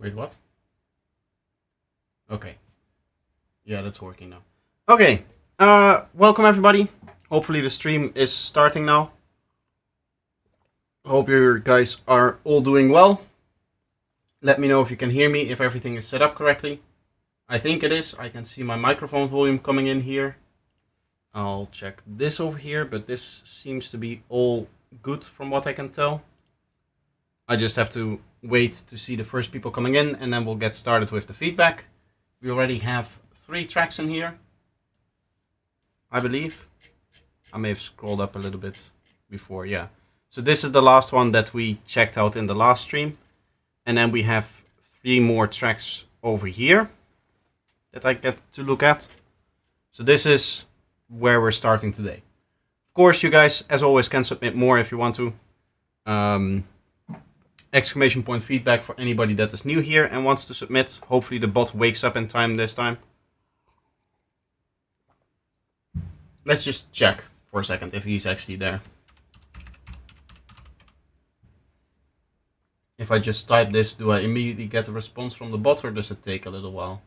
Wait, what? Okay. Yeah, that's working now. Okay. Welcome everybody. Hopefully the stream is starting now. Hope you guys are all doing well. Let me know if you can hear me, if everything is set up correctly. I think it is. I can see my microphone volume coming in here. I'll check this over here, but this seems to be all good from what I can tell. I just have to wait to see the first people coming in, and then we'll get started with the feedback. We already have 3 tracks in here, I believe. I may have scrolled up a little bit before, yeah. So this is the last one that we checked out in the last stream. And then we have 3 more tracks over here that I get to look at. So this is where we're starting today. Of course, you guys, as always, can submit more if you want to. Exclamation point feedback for anybody that is new here and wants to submit. Hopefully the bot wakes up in time this time. Let's just check for a second if he's actually there. If I just type this, do I immediately get a response from the bot, or does it take a little while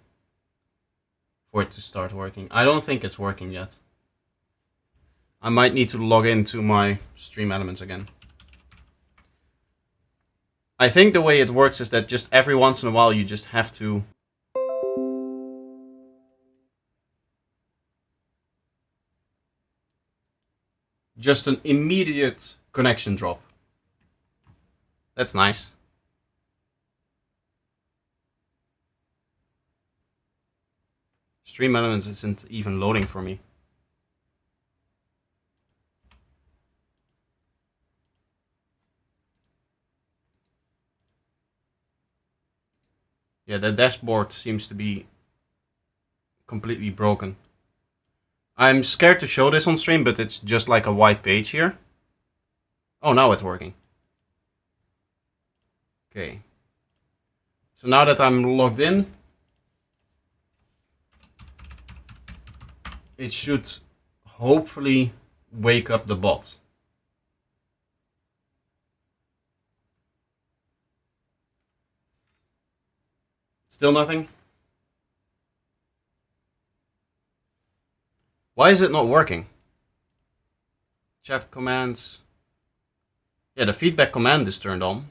for it to start working? I don't think it's working yet. I might need to log into my Stream Elements again. I think the way it works is that just every once in a while you just have to just an immediate connection drop. That's nice. Stream Elements isn't even loading for me. Yeah, the dashboard seems to be completely broken. I'm scared to show this on stream, but it's just like a white page here. Oh, now it's working. Okay. So now that I'm logged in, it should hopefully wake up the bot. Still nothing? Why is it not working? Chat commands. Yeah, the feedback command is turned on.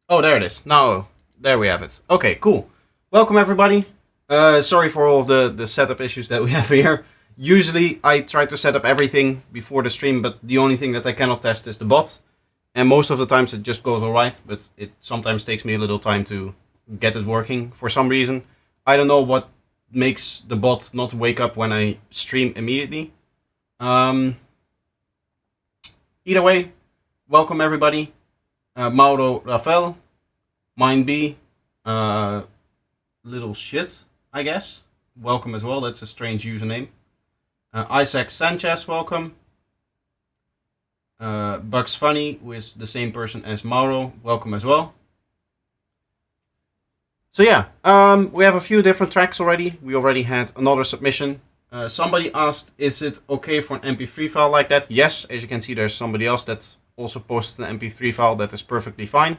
Oh, there it is. Now, there we have it. Okay, cool. Welcome everybody. Sorry for all of the setup issues that we have here. Usually I try to set up everything before the stream, but the only thing that I cannot test is the bot. And most of the times it just goes alright, but it sometimes takes me a little time to get it working for some reason. I don't know what makes the bot not wake up when I stream immediately. Either way, welcome everybody. Mauro Rafael, Mine B, Little Shit, I guess. Welcome as well, that's a strange username. Isaac Sanchez, welcome. Bugs Funny, who is the same person as Mauro, welcome as well. So yeah, we have a few different tracks already. We already had another submission. Somebody asked, is it okay for an MP3 file like that? Yes, as you can see, there's somebody else that's also posted an MP3 file. That is perfectly fine.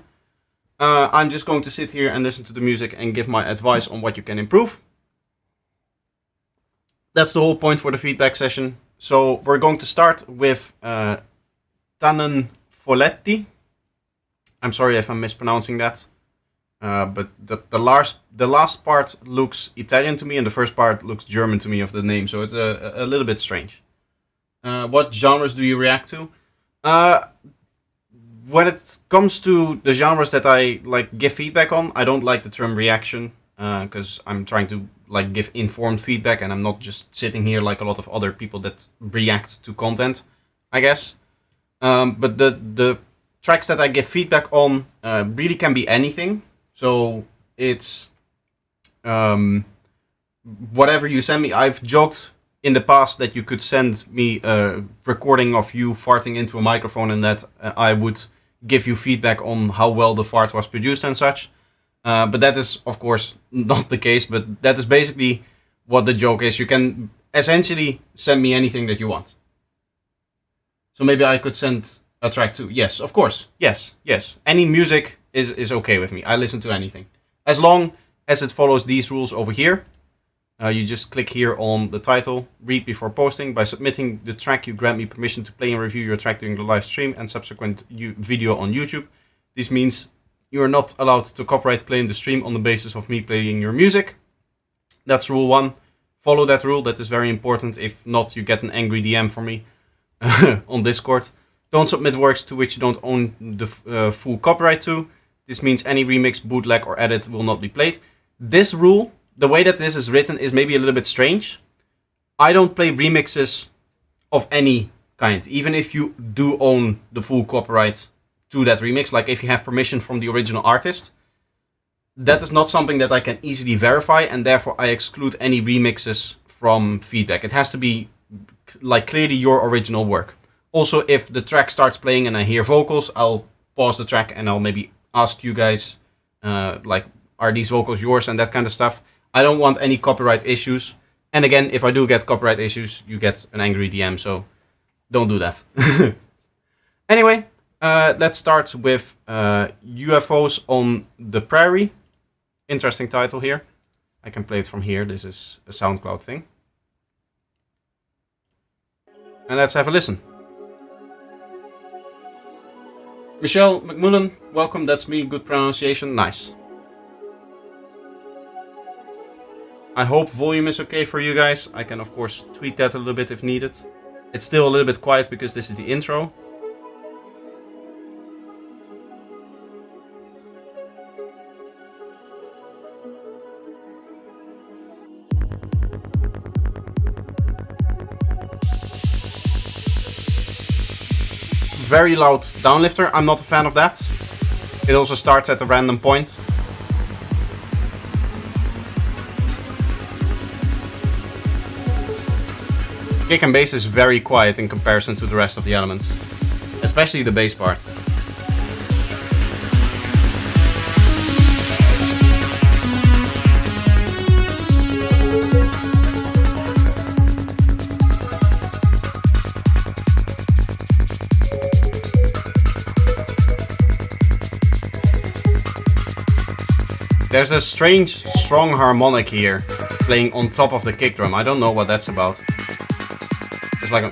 I'm just going to sit here and listen to the music and give my advice on what you can improve. That's the whole point for the feedback session. So we're going to start with Tannen Folletti. I'm sorry if I'm mispronouncing that. But the last part looks Italian to me and the first part looks German to me of the name. So it's a little bit strange. What genres do you react to? When it comes to the genres that I like give feedback on, I don't like the term reaction because I'm trying to like give informed feedback and I'm not just sitting here like a lot of other people that react to content, I guess. But the tracks that I give feedback on really can be anything. So it's whatever you send me. I've joked in the past that you could send me a recording of you farting into a microphone and that I would give you feedback on how well the fart was produced and such. But that is, of course, not the case. But that is basically what the joke is. You can essentially send me anything that you want. So maybe I could send a track too. Yes, of course. Yes. Any music is okay with me. I listen to anything. As long as it follows these rules over here. You just click here on the title, read before posting. By submitting the track, you grant me permission to play and review your track during the live stream and subsequent video on YouTube. This means you are not allowed to copyright claim the stream on the basis of me playing your music. That's rule 1. Follow that rule. That is very important. If not, you get an angry DM from me on Discord. Don't submit works to which you don't own the full copyright to. This means any remix, bootleg, or edit will not be played. This rule, the way that this is written, is maybe a little bit strange. I don't play remixes of any kind, even if you do own the full copyright to that remix, like if you have permission from the original artist. That is not something that I can easily verify, and therefore I exclude any remixes from feedback. It has to be like clearly your original work. Also, if the track starts playing and I hear vocals, I'll pause the track and I'll maybe ask you guys, like, are these vocals yours and that kind of stuff. I don't want any copyright issues. And again, if I do get copyright issues, you get an angry DM, so don't do that. Anyway, let's start with UFOs on the Prairie. Interesting title here. I can play it from here. This is a SoundCloud thing. And let's have a listen. Michelle McMullen, welcome. That's me. Good pronunciation. Nice. I hope volume is okay for you guys. I can, of course, tweak that a little bit if needed. It's still a little bit quiet because this is the intro. Very loud downlifter. I'm not a fan of that. It also starts at a random point. Kick and bass is very quiet in comparison to the rest of the elements, especially the bass part. There's a strange, strong harmonic here, playing on top of the kick drum. I don't know what that's about. It's like a...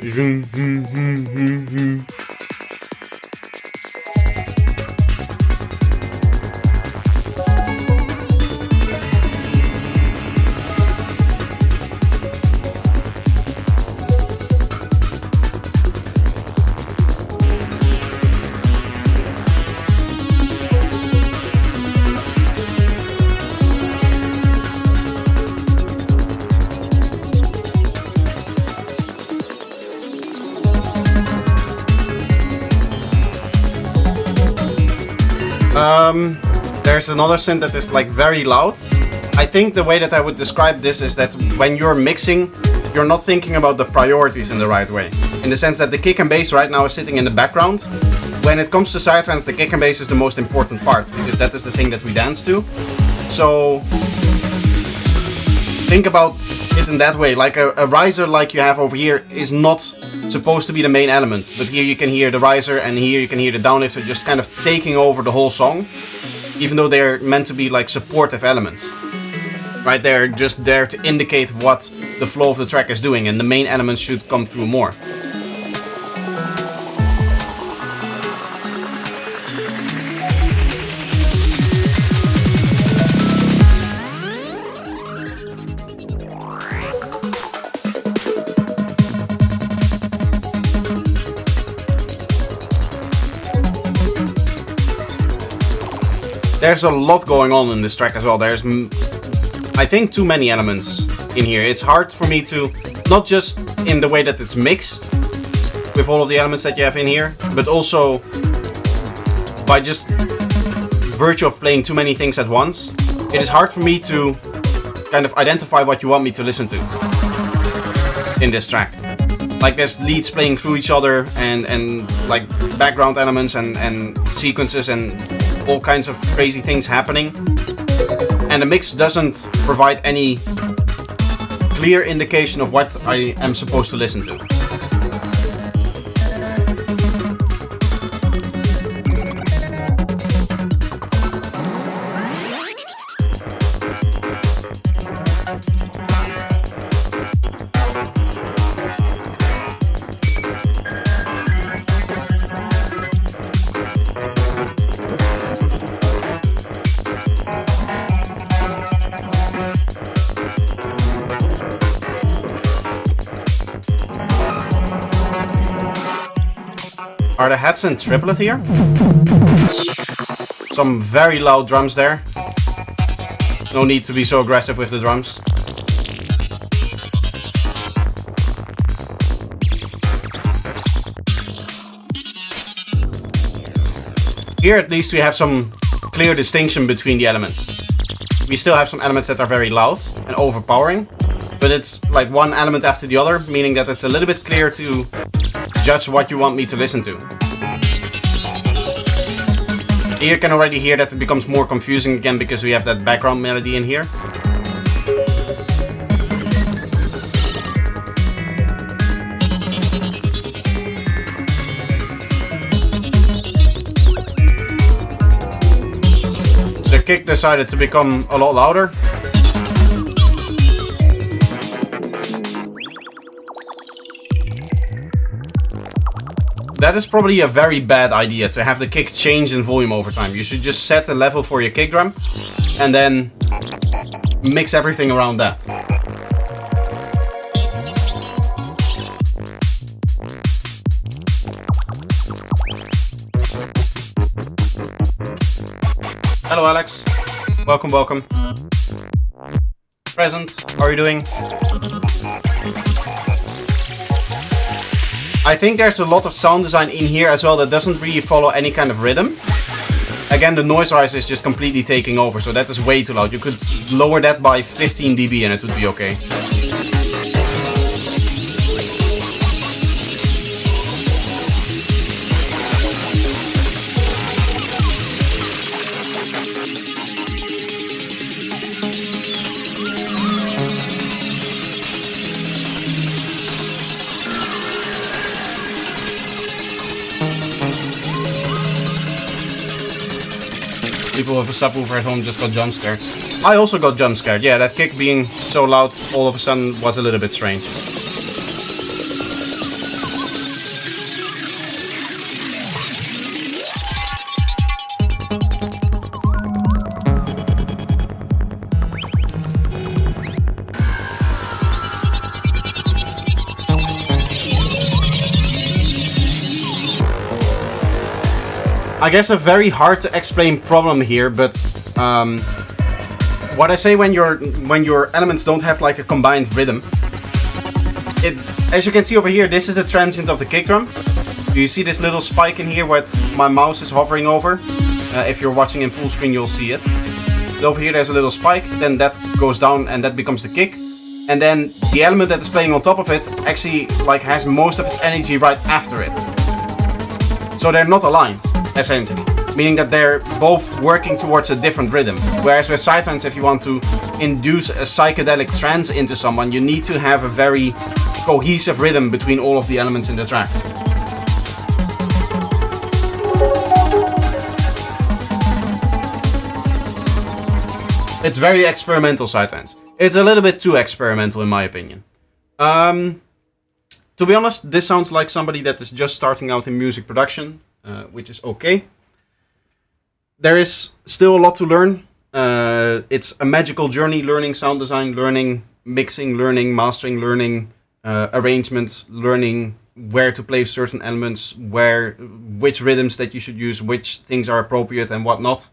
There's another synth that is like very loud. I think the way that I would describe this is that when you're mixing, you're not thinking about the priorities in the right way. In the sense that the kick and bass right now is sitting in the background. When it comes to psytrance, the kick and bass is the most important part, because that is the thing that we dance to. So think about it in that way. Like a riser like you have over here is not supposed to be the main element, but here you can hear the riser and here you can hear the downlifter just kind of taking over the whole song, even though they're meant to be like supportive elements. Right, they're just there to indicate what the flow of the track is doing, and the main elements should come through more. There's a lot going on in this track as well. There's, I think, too many elements in here. It's hard for me to, not just in the way that it's mixed with all of the elements that you have in here, but also by just virtue of playing too many things at once. It is hard for me to kind of identify what you want me to listen to in this track. Like there's leads playing through each other and like background elements and sequences and all kinds of crazy things happening, and the mix doesn't provide any clear indication of what I am supposed to listen to. Are the heads in triplet here? Some very loud drums there. No need to be so aggressive with the drums. Here at least we have some clear distinction between the elements. We still have some elements that are very loud and overpowering, but it's like one element after the other, meaning that it's a little bit clear to judge what you want me to listen to. Here you can already hear that it becomes more confusing again because we have that background melody in here. The kick decided to become a lot louder. That is probably a very bad idea, to have the kick change in volume over time. You should just set a level for your kick drum and then mix everything around that. Hello Alex, welcome, welcome. Present, how are you doing? I think there's a lot of sound design in here as well that doesn't really follow any kind of rhythm. Again, the noise rise is just completely taking over, so that is way too loud. You could lower that by 15 dB and it would be okay. People with a subwoofer at home just got jump scared. I also got jump scared. Yeah, that kick being so loud all of a sudden was a little bit strange. I guess a very hard to explain problem here, but what I say when your elements don't have like a combined rhythm, as you can see over here, this is the transient of the kick drum. Do you see this little spike in here what my mouse is hovering over? If you're watching in full screen, you'll see it. So over here there's a little spike, then that goes down and that becomes the kick. And then the element that is playing on top of it actually like has most of its energy right after it. So they're not aligned, essentially, meaning that they're both working towards a different rhythm. Whereas with psytrance, if you want to induce a psychedelic trance into someone, you need to have a very cohesive rhythm between all of the elements in the track. It's very experimental psytrance. It's a little bit too experimental in my opinion. To be honest, this sounds like somebody that is just starting out in music production, which is okay. There is still a lot to learn. It's a magical journey, learning sound design, learning mixing, learning mastering, learning arrangements, learning where to play certain elements, which rhythms that you should use, which things are appropriate and whatnot.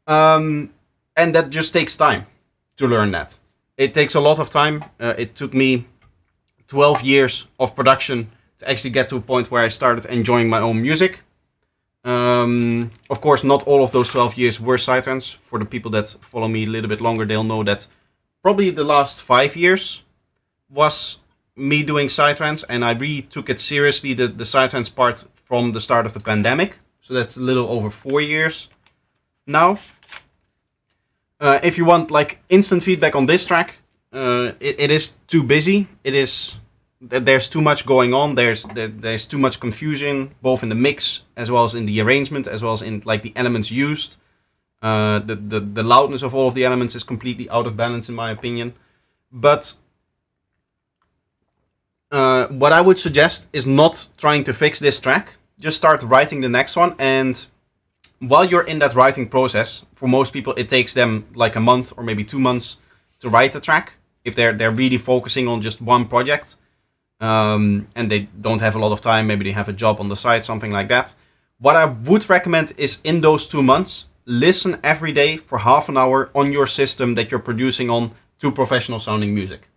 And that just takes time to learn that. It takes a lot of time. It took me 12 years of production to actually get to a point where I started enjoying my own music. Of course, not all of those 12 years were psytrance. For the people that follow me a little bit longer, they'll know that probably the last 5 years was me doing psytrance, and I really took it seriously, the psytrance part, from the start of the pandemic. So that's a little over 4 years now. If you want like instant feedback on this track, it is too busy. There's too much going on. There's too much confusion, both in the mix as well as in the arrangement, as well as in like the elements used. The loudness of all of the elements is completely out of balance in my opinion. But what I would suggest is not trying to fix this track. Just start writing the next one, and while you're in that writing process, for most people it takes them like a month or maybe 2 months to write a track if they're really focusing on just one project, and they don't have a lot of time. Maybe they have a job on the side, something like that. What I would recommend is in those 2 months, listen every day for half an hour on your system that you're producing on to professional sounding music.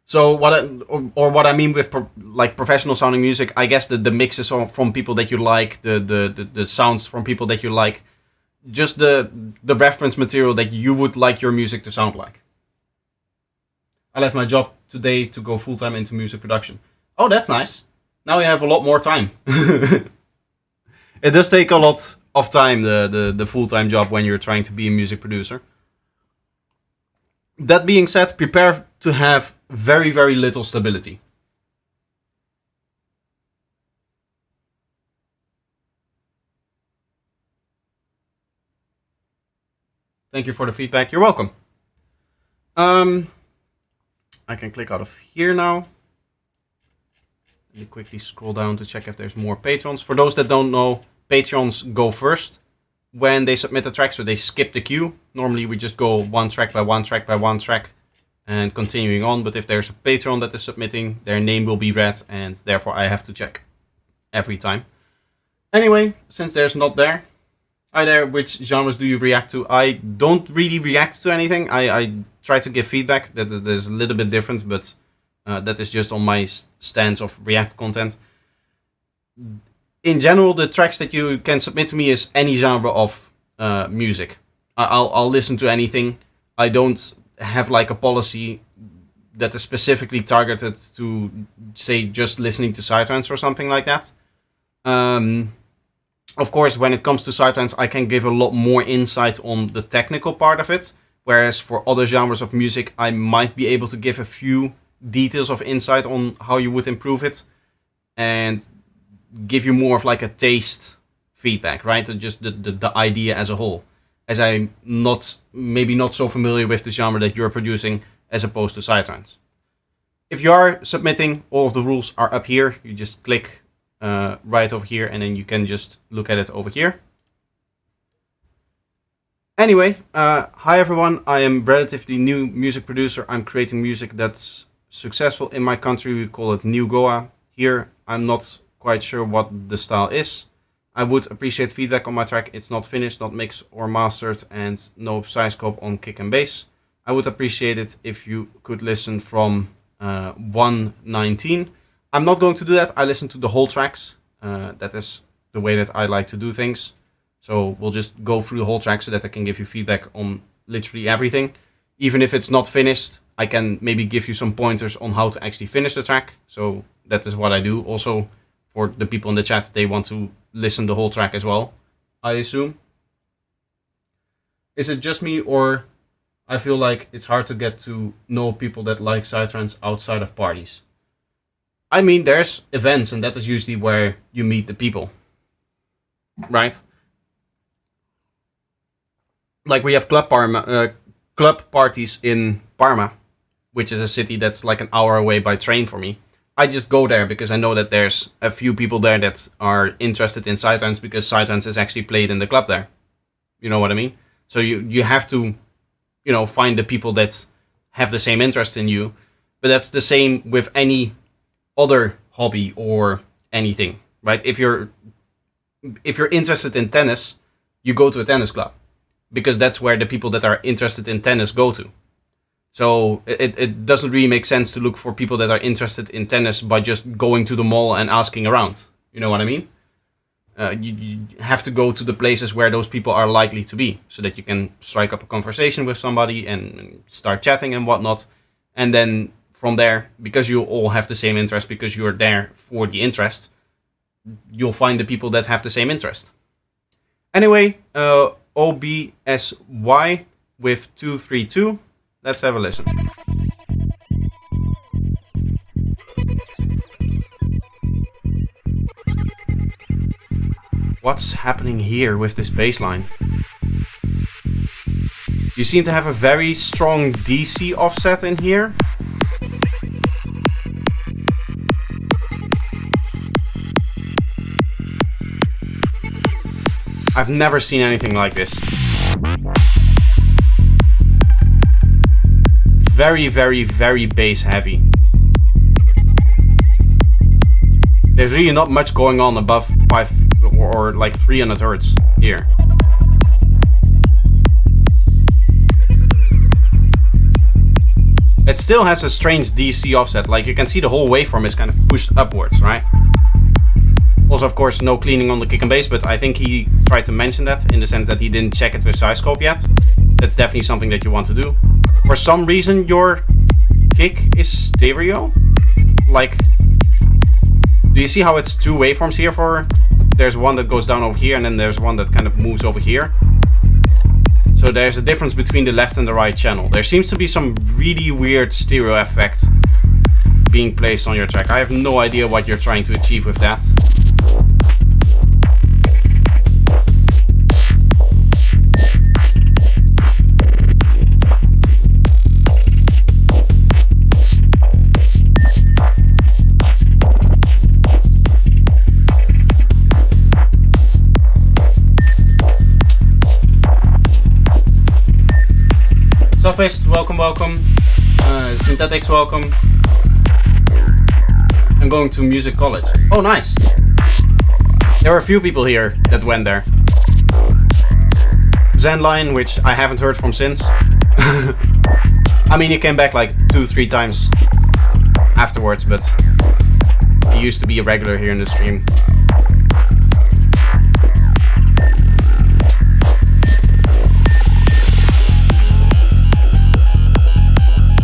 So what I mean with like professional sounding music, I guess the mixes from people that you like, the sounds from people that you like, just the reference material that you would like your music to sound like. I left my job today to go full time into music production. Oh, that's nice. Now you have a lot more time. It does take a lot of time, the full time job, when you're trying to be a music producer. That being said, prepare to have very, very little stability. Thank you for the feedback. You're welcome. I can click out of here now. Let me quickly scroll down to check if there's more patrons. For those that don't know, patrons go first when they submit a track, so they skip the queue. Normally we just go one track by one track by one track and continuing on, but if there's a patron that is submitting, their name will be read, and therefore I have to check every time. Anyway, since there's not there, hi there, which genres do you react to? I don't really react to anything. I try to give feedback that there's a little bit different, but that is just on my stance of React content. In general, the tracks that you can submit to me is any genre of music. I'll listen to anything. I don't have like a policy that is specifically targeted to, say, just listening to psytrance or something like that. Of course, when it comes to psytrance, I can give a lot more insight on the technical part of it, whereas for other genres of music, I might be able to give a few details of insight on how you would improve it, and give you more of like a taste feedback, right? Just the idea as a whole, as I'm maybe not so familiar with the genre that you're producing as opposed to psytrance. If you are submitting, all of the rules are up here. You just click right over here, and then you can just look at it over here. Anyway, hi everyone. I am relatively new music producer. I'm creating music that's successful in my country. We call it New Goa. Here, I'm not quite sure what the style is. I would appreciate feedback on my track. It's not finished, not mixed or mastered, and no size scope on kick and bass. I would appreciate it if you could listen from 1:19. I'm not going to do that. I listen to the whole tracks. That is the way that I like to do things. So we'll just go through the whole track so that I can give you feedback on literally everything. Even if it's not finished, I can maybe give you some pointers on how to actually finish the track. So that is what I do. Also, for the people in the chat, they want to listen the whole track as well, I assume. Is it just me, or I feel like it's hard to get to know people that like psytrance outside of parties? I mean, there's events, and that is usually where you meet the people, right? Like we have club parties in Parma, which is a city that's like an hour away by train for me. I just go there because I know that there's a few people there that are interested in psytrance, because psytrance is actually played in the club there. You know what I mean? So you have to, find the people that have the same interest in you. But that's the same with any other hobby or anything, right? If you're interested in tennis, you go to a tennis club, because that's where the people that are interested in tennis go to. So it doesn't really make sense to look for people that are interested in tennis by just going to the mall and asking around. You know what I mean? You have to go to the places where those people are likely to be, so that you can strike up a conversation with somebody and start chatting and whatnot. And then from there, because you all have the same interest, because you're there for the interest, you'll find the people that have the same interest. Anyway, OBSY with 232. Let's have a listen. What's happening here with this bass line? You seem to have a very strong DC offset in here. I've never seen anything like this. Very, very, very bass heavy. There's really not much going on above 5 or like 300 hertz here. It still has a strange DC offset, like you can see the whole waveform is kind of pushed upwards, right? Also, of course, no cleaning on the kick and bass, but I think he tried to mention that in the sense that he didn't check it with Syscope yet. That's definitely something that you want to do. For some reason, your kick is stereo. Like, do you see how it's two waveforms here for... There's one that goes down over here, and then there's one that kind of moves over here. So there's a difference between the left and the right channel. There seems to be some really weird stereo effect being placed on your track. I have no idea what you're trying to achieve with that. Sophist, welcome, welcome. Synthetics, welcome. I'm going to music college. Oh, nice. There were a few people here that went there. Zenline, which I haven't heard from since. I mean, he came back like 2-3 times afterwards, but he used to be a regular here in the stream.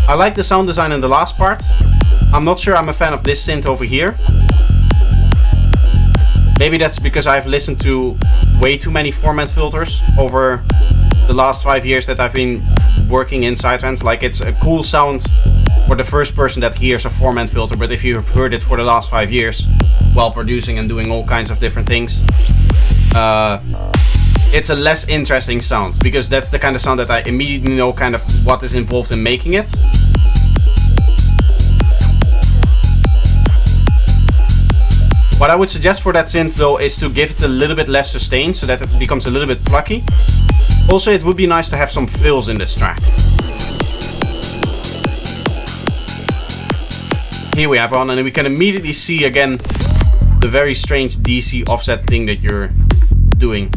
I like the sound design in the last part. I'm not sure I'm a fan of this synth over here. Maybe that's because I've listened to way too many format filters over the last 5 years that I've been working in Psytrance. Like, it's a cool sound for the first person that hears a format filter, but if you've heard it for the last 5 years while producing and doing all kinds of different things, it's a less interesting sound, because that's the kind of sound that I immediately know kind of what is involved in making it. What I would suggest for that synth though is to give it a little bit less sustain so that it becomes a little bit plucky. Also, it would be nice to have some fills in this track. Here we have one, and we can immediately see again the very strange DC offset thing that you're doing.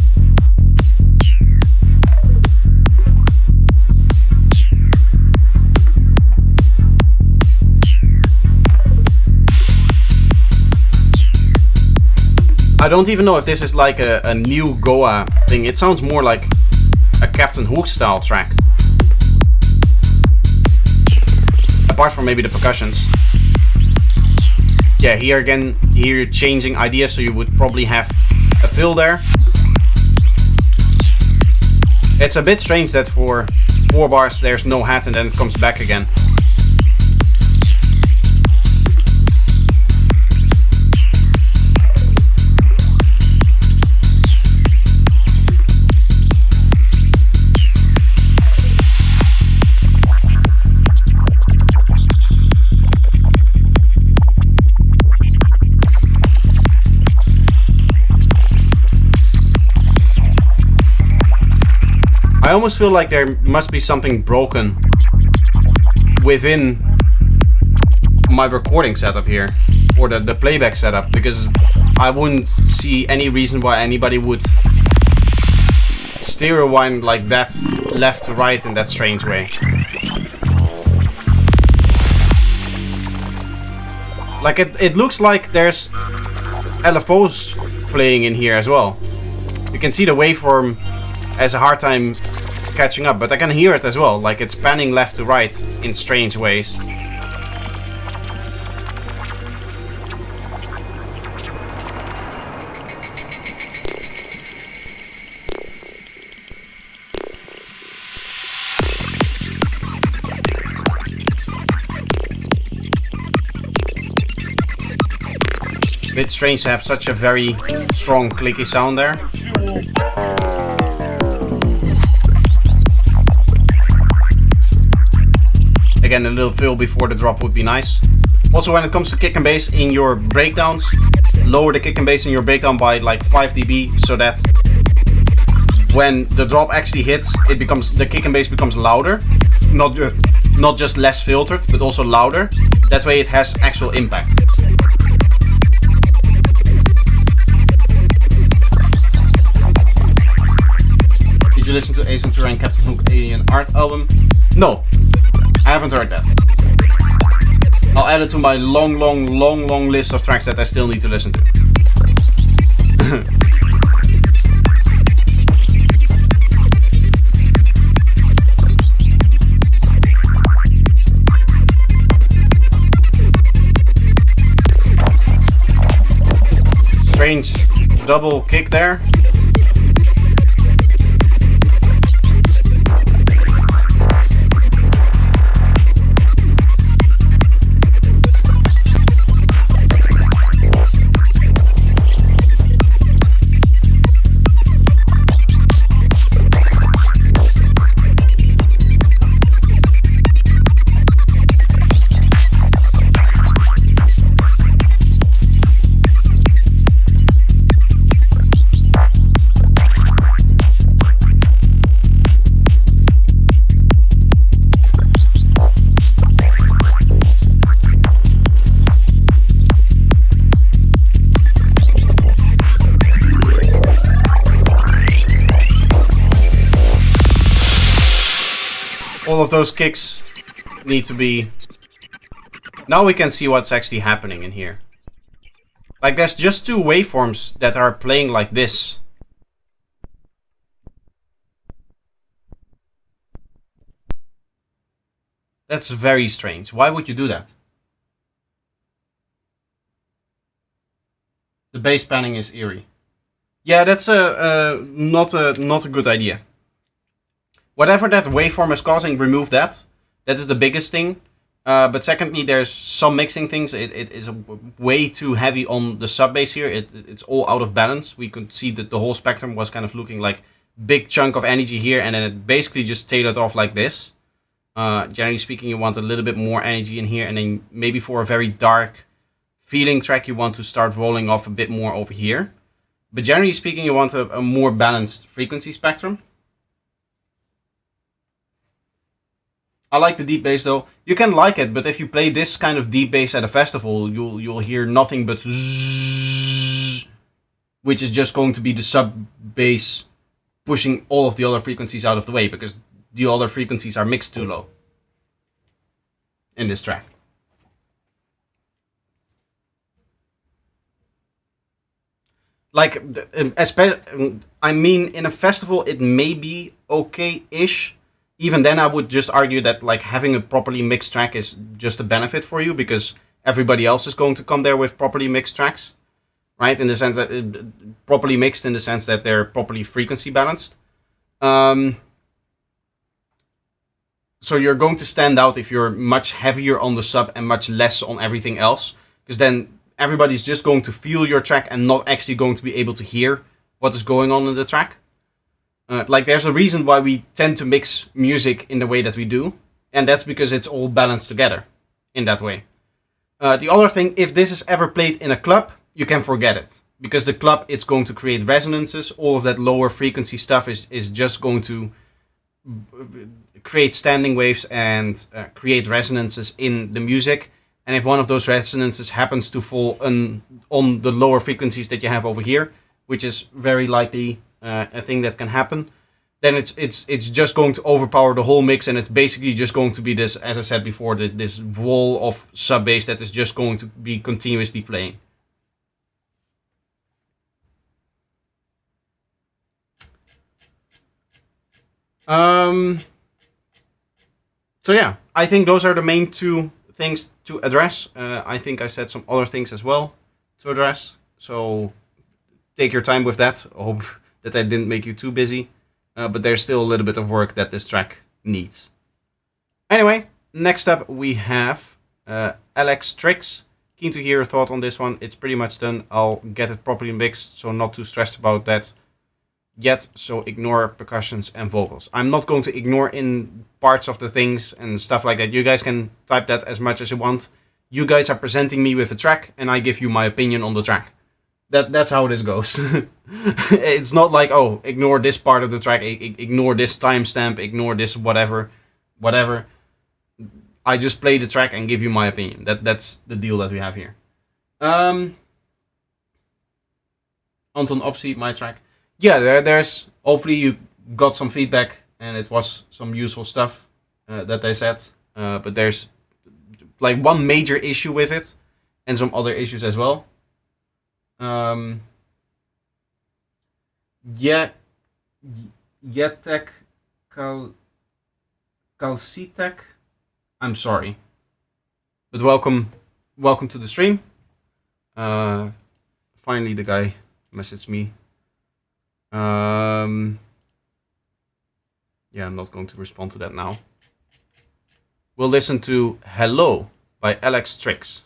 I don't even know if this is like a new Goa thing. It sounds more like a Captain Hook style track. Apart from maybe the percussions. Yeah, here again, here you're changing ideas, so you would probably have a fill there. It's a bit strange that for 4 bars there's no hat and then it comes back again. I almost feel like there must be something broken within my recording setup here, or the playback setup, because I wouldn't see any reason why anybody would stereo wind like that left to right in that strange way. Like it looks like there's LFOs playing in here as well. You can see the waveform has a hard time catching up, but I can hear it as well, like it's panning left to right in strange ways. Bit strange to have such a very strong clicky sound there. Again, a little fill before the drop would be nice. Also, when it comes to kick and bass in your breakdowns, lower the kick and bass in your breakdown by like 5 dB so that when the drop actually hits, the kick and bass becomes louder, not just less filtered, but also louder. That way it has actual impact. Did you listen to Ace Ventura and Captain Hook Alien Art album? No, I haven't heard that. I'll add it to my long list of tracks that I still need to listen to. Strange double kick there. All of those kicks need to be... Now we can see what's actually happening in here. Like, there's just two waveforms that are playing like this. That's very strange. Why would you do that? The bass panning is eerie. Yeah, that's not a good idea. Whatever that waveform is causing, remove that. That is the biggest thing. But secondly, there's some mixing things. It is way too heavy on the sub bass here. It's all out of balance. We could see that the whole spectrum was kind of looking like big chunk of energy here, and then it basically just tailored off like this. Generally speaking, you want a little bit more energy in here, and then maybe for a very dark feeling track, you want to start rolling off a bit more over here. But generally speaking, you want a more balanced frequency spectrum. I like the deep bass though. You can like it, but if you play this kind of deep bass at a festival, you'll hear nothing but zzz, which is just going to be the sub bass pushing all of the other frequencies out of the way, because the other frequencies are mixed too low in this track. Like, I mean, in a festival it may be okay-ish. Even then, I would just argue that like having a properly mixed track is just a benefit for you, because everybody else is going to come there with properly mixed tracks, right? In the sense that properly mixed, in the sense that they're properly frequency balanced. So you're going to stand out if you're much heavier on the sub and much less on everything else, because then everybody's just going to feel your track and not actually going to be able to hear what is going on in the track. Like, there's a reason why we tend to mix music in the way that we do, and that's because it's all balanced together in that way. The other thing, if this is ever played in a club, you can forget it, because the club, it's going to create resonances. All of that lower frequency stuff is just going to create standing waves and create resonances in the music. And if one of those resonances happens to fall on the lower frequencies that you have over here, which is very likely a thing that can happen, then it's just going to overpower the whole mix, and it's basically just going to be this, as I said before, this wall of sub bass that is just going to be continuously playing. So yeah, I think those are the main two things to address. I think I said some other things as well to address, so take your time with that. I hope that I didn't make you too busy, but there's still a little bit of work that this track needs. Anyway, next up we have Alex Tricks. keen to hear your thought on this one. It's pretty much done. I'll get it properly mixed, so not too stressed about that yet. So ignore percussions and vocals. I'm not going to ignore in parts of the things and stuff like that. You guys can type that as much as you want. You guys are presenting me with a track, and I give you my opinion on the track. That's how this goes. It's not like, oh, ignore this part of the track, ignore this timestamp, ignore this whatever. I just play the track and give you my opinion. That's the deal that we have here. Anton Opsy, my track. Yeah, there's hopefully you got some feedback and it was some useful stuff that they said. But there's like one major issue with it and some other issues as well. Yetek Kalsitek. I'm sorry, but welcome to the stream. Finally, the guy messaged me. Yeah, I'm not going to respond to that now. We'll listen to Hello by Alex Trix.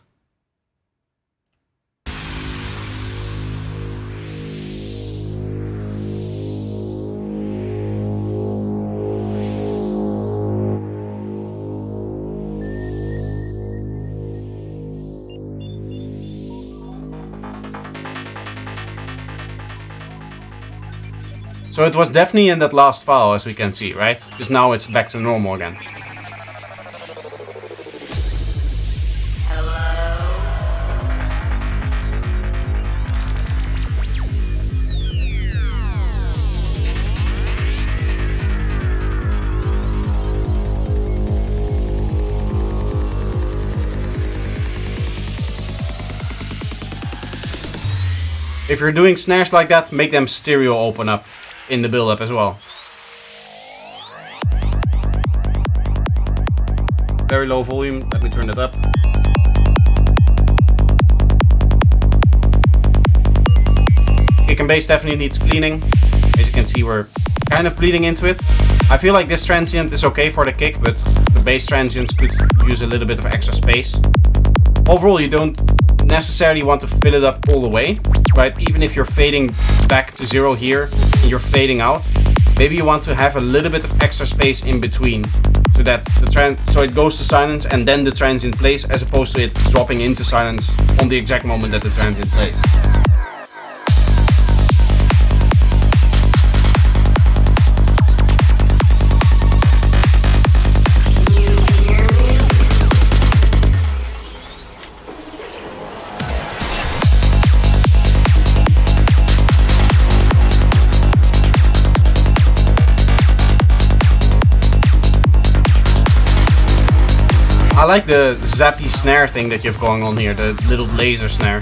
So it was definitely in that last file, as we can see, right? Because now it's back to normal again. If you're doing snares like that, make them stereo open up in the build-up as well. Very low volume, let me turn it up. Kick and bass definitely needs cleaning. As you can see, we're kind of bleeding into it. I feel like this transient is okay for the kick, but the bass transients could use a little bit of extra space. Overall, you don't necessarily want to fill it up all the way, right? Even if you're fading back to 0 here and you're fading out, maybe you want to have a little bit of extra space in between, so that so it goes to silence and then the transient plays, as opposed to it dropping into silence on the exact moment that the transient plays. I like the zappy snare thing that you have going on here, the little laser snare.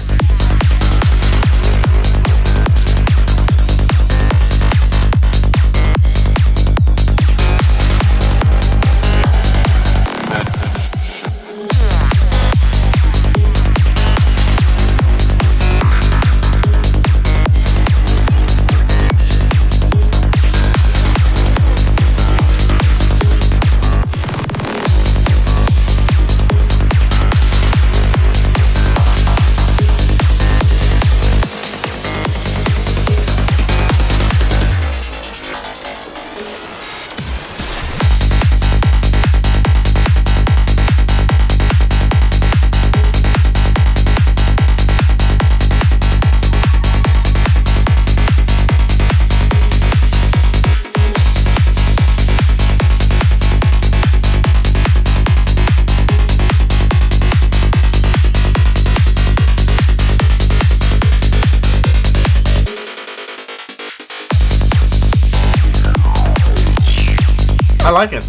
I like it.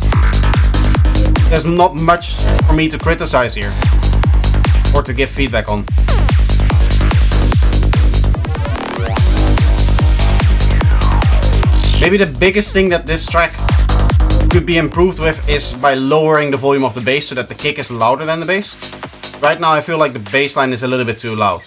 There's not much for me to criticize here or to give feedback on. Maybe the biggest thing that this track could be improved with is by lowering the volume of the bass so that the kick is louder than the bass. Right now I feel like the bass line is a little bit too loud.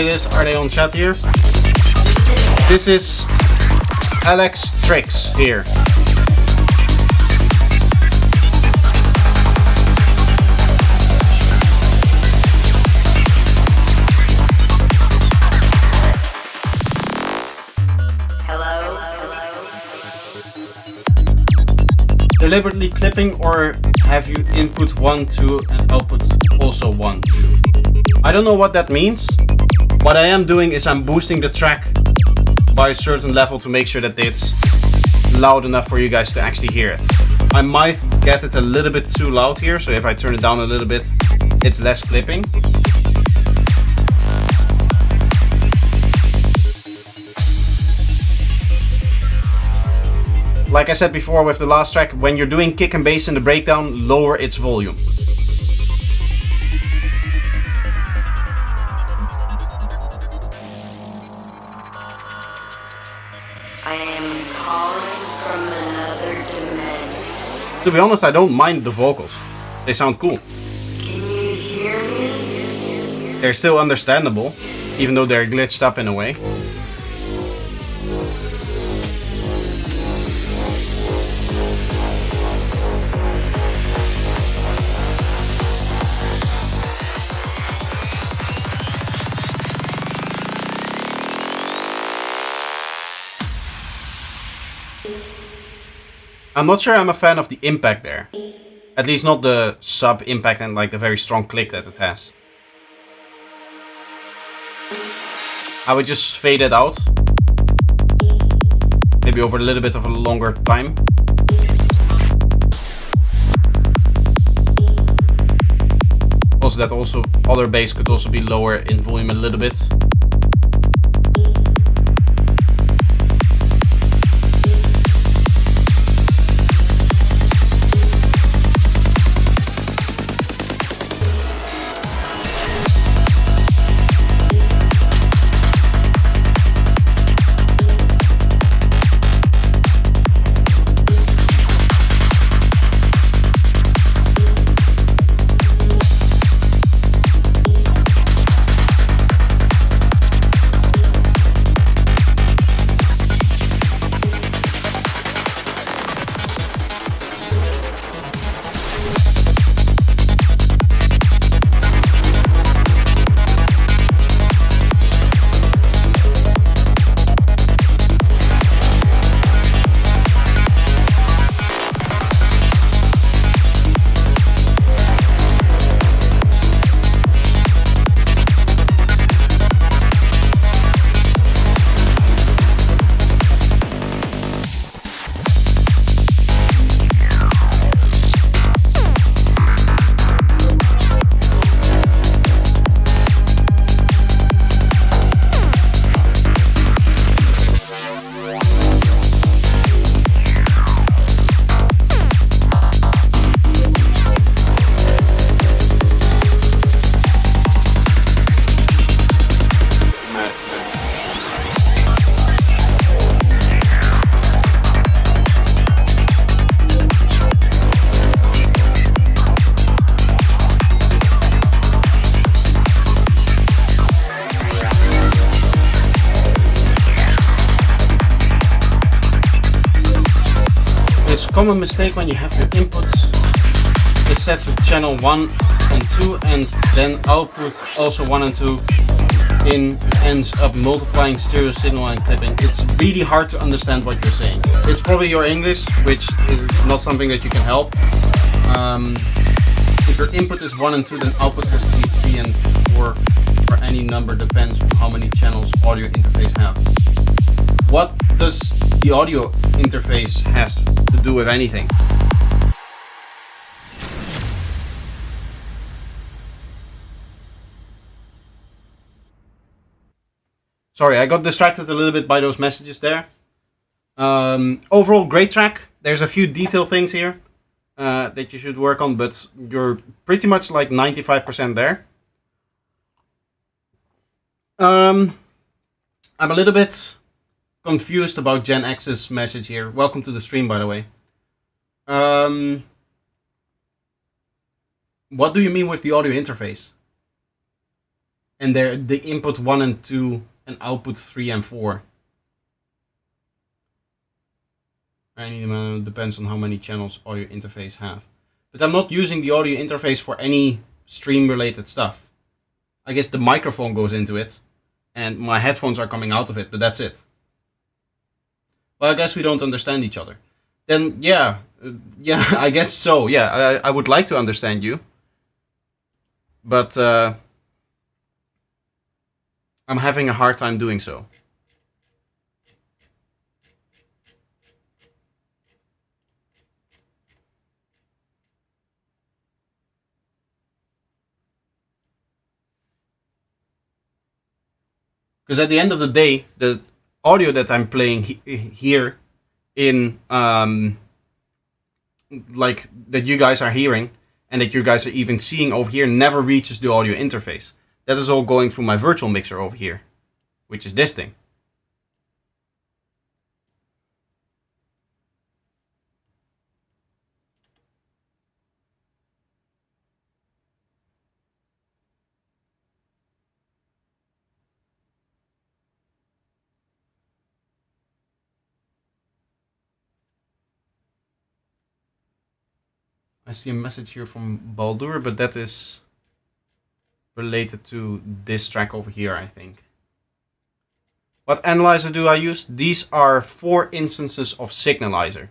it is. Are they on chat here? This is Alex Tricks here. Deliberately clipping, or have you input 1, 2 and output also 1, 2? I don't know what that means. What I am doing is I'm boosting the track by a certain level to make sure that it's loud enough for you guys to actually hear it. I might get it a little bit too loud here, so if I turn it down a little bit, it's less clipping. Like I said before with the last track, when you're doing kick and bass in the breakdown, lower its volume. I am calling from another dimension. To be honest, I don't mind the vocals. They sound cool. Can you hear me? They're still understandable, even though they're glitched up in a way. I'm not sure I'm a fan of the impact there. At least not the sub impact and like the very strong click that it has. I would just fade it out. Maybe over a little bit of a longer time. Also that other bass could also be lower in volume a little bit. Common mistake when you have your inputs is set to channel 1 and 2 and then output also 1 and 2 in ends up multiplying stereo signal and clipping. It's really hard to understand what you're saying. It's probably your English, which is not something that you can help. If your input is 1 and 2, then output has to be 3 and 4, or any number, depends on how many channels audio interface have. What does the audio interface have to do with anything? Sorry, I got distracted a little bit by those messages there. Overall, great track. There's a few detail things here that you should work on, but you're pretty much like 95% there. I'm a little bit confused about Gen X's message here. Welcome to the stream, by the way. What do you mean with the audio interface? and they're the input 1 and 2 and output 3 and 4. Any amount depends on how many channels audio interface have. But I'm not using the audio interface for any stream related stuff. I guess the microphone goes into it and my headphones are coming out of it, but that's it. Well, I guess we don't understand each other. Then yeah, I guess so. Yeah, I would like to understand you, but I'm having a hard time doing so. Because at the end of the day, the audio that I'm playing here in like that you guys are hearing and that you guys are even seeing over here never reaches the audio interface. That is all going through my virtual mixer over here, which is this thing. I see a message here from Baldur, but that is related to this track over here, I think. What analyzer do I use? These are 4 instances of Signalizer,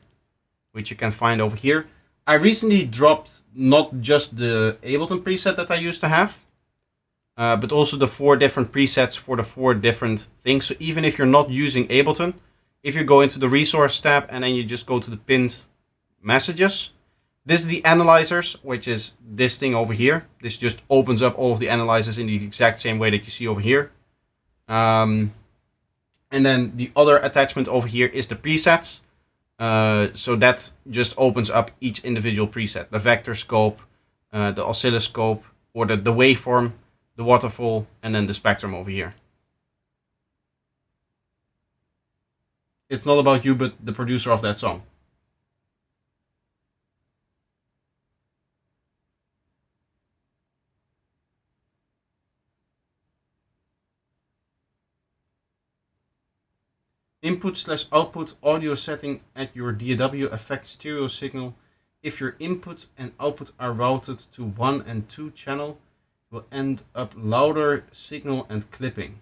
which you can find over here. I recently dropped not just the Ableton preset that I used to have, but also the 4 different presets for the 4 different things. So even if you're not using Ableton, if you go into the resource tab and then you just go to the pinned messages, this is the analyzers, which is this thing over here. This just opens up all of the analyzers in the exact same way that you see over here. And then the other attachment over here is the presets. So that just opens up each individual preset. The vector scope, the oscilloscope, or the waveform, the waterfall, and then the spectrum over here. It's not about you, but the producer of that song. Input/output audio setting at your DAW affects stereo signal. If your input and output are routed to 1 and 2 channel, it will end up louder signal and clipping.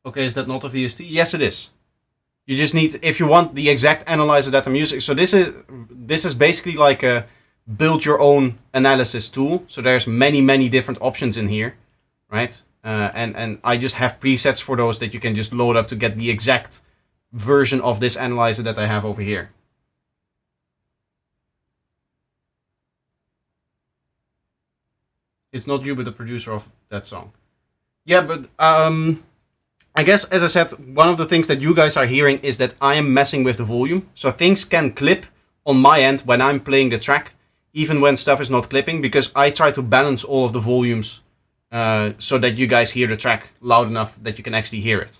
Okay, is that not a VST? Yes, it is. You just need, if you want the exact analyzer that I'm using. So this is basically like a build your own analysis tool. So there's many different options in here, right? And I just have presets for those that you can just load up to get the exact version of this analyzer that I have over here. It's not you, but the producer of that song. Yeah, but I guess, as I said, one of the things that you guys are hearing is that I am messing with the volume. So things can clip on my end when I'm playing the track, even when stuff is not clipping, because I try to balance all of the volumes so that you guys hear the track loud enough that you can actually hear it.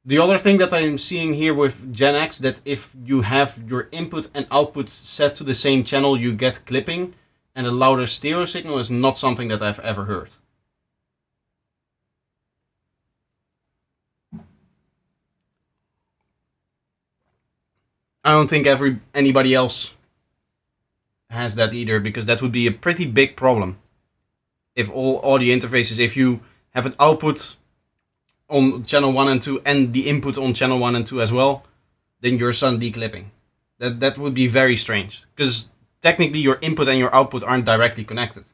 The other thing that I'm seeing here with Gen X, that if you have your input and output set to the same channel, you get clipping, and a louder stereo signal is not something that I've ever heard. I don't think anybody else has that either, because that would be a pretty big problem. If all audio interfaces, if you have an output on channel 1 and 2 and the input on channel 1 and 2 as well, then you're suddenly clipping. That would be very strange, because technically your input and your output aren't directly connected,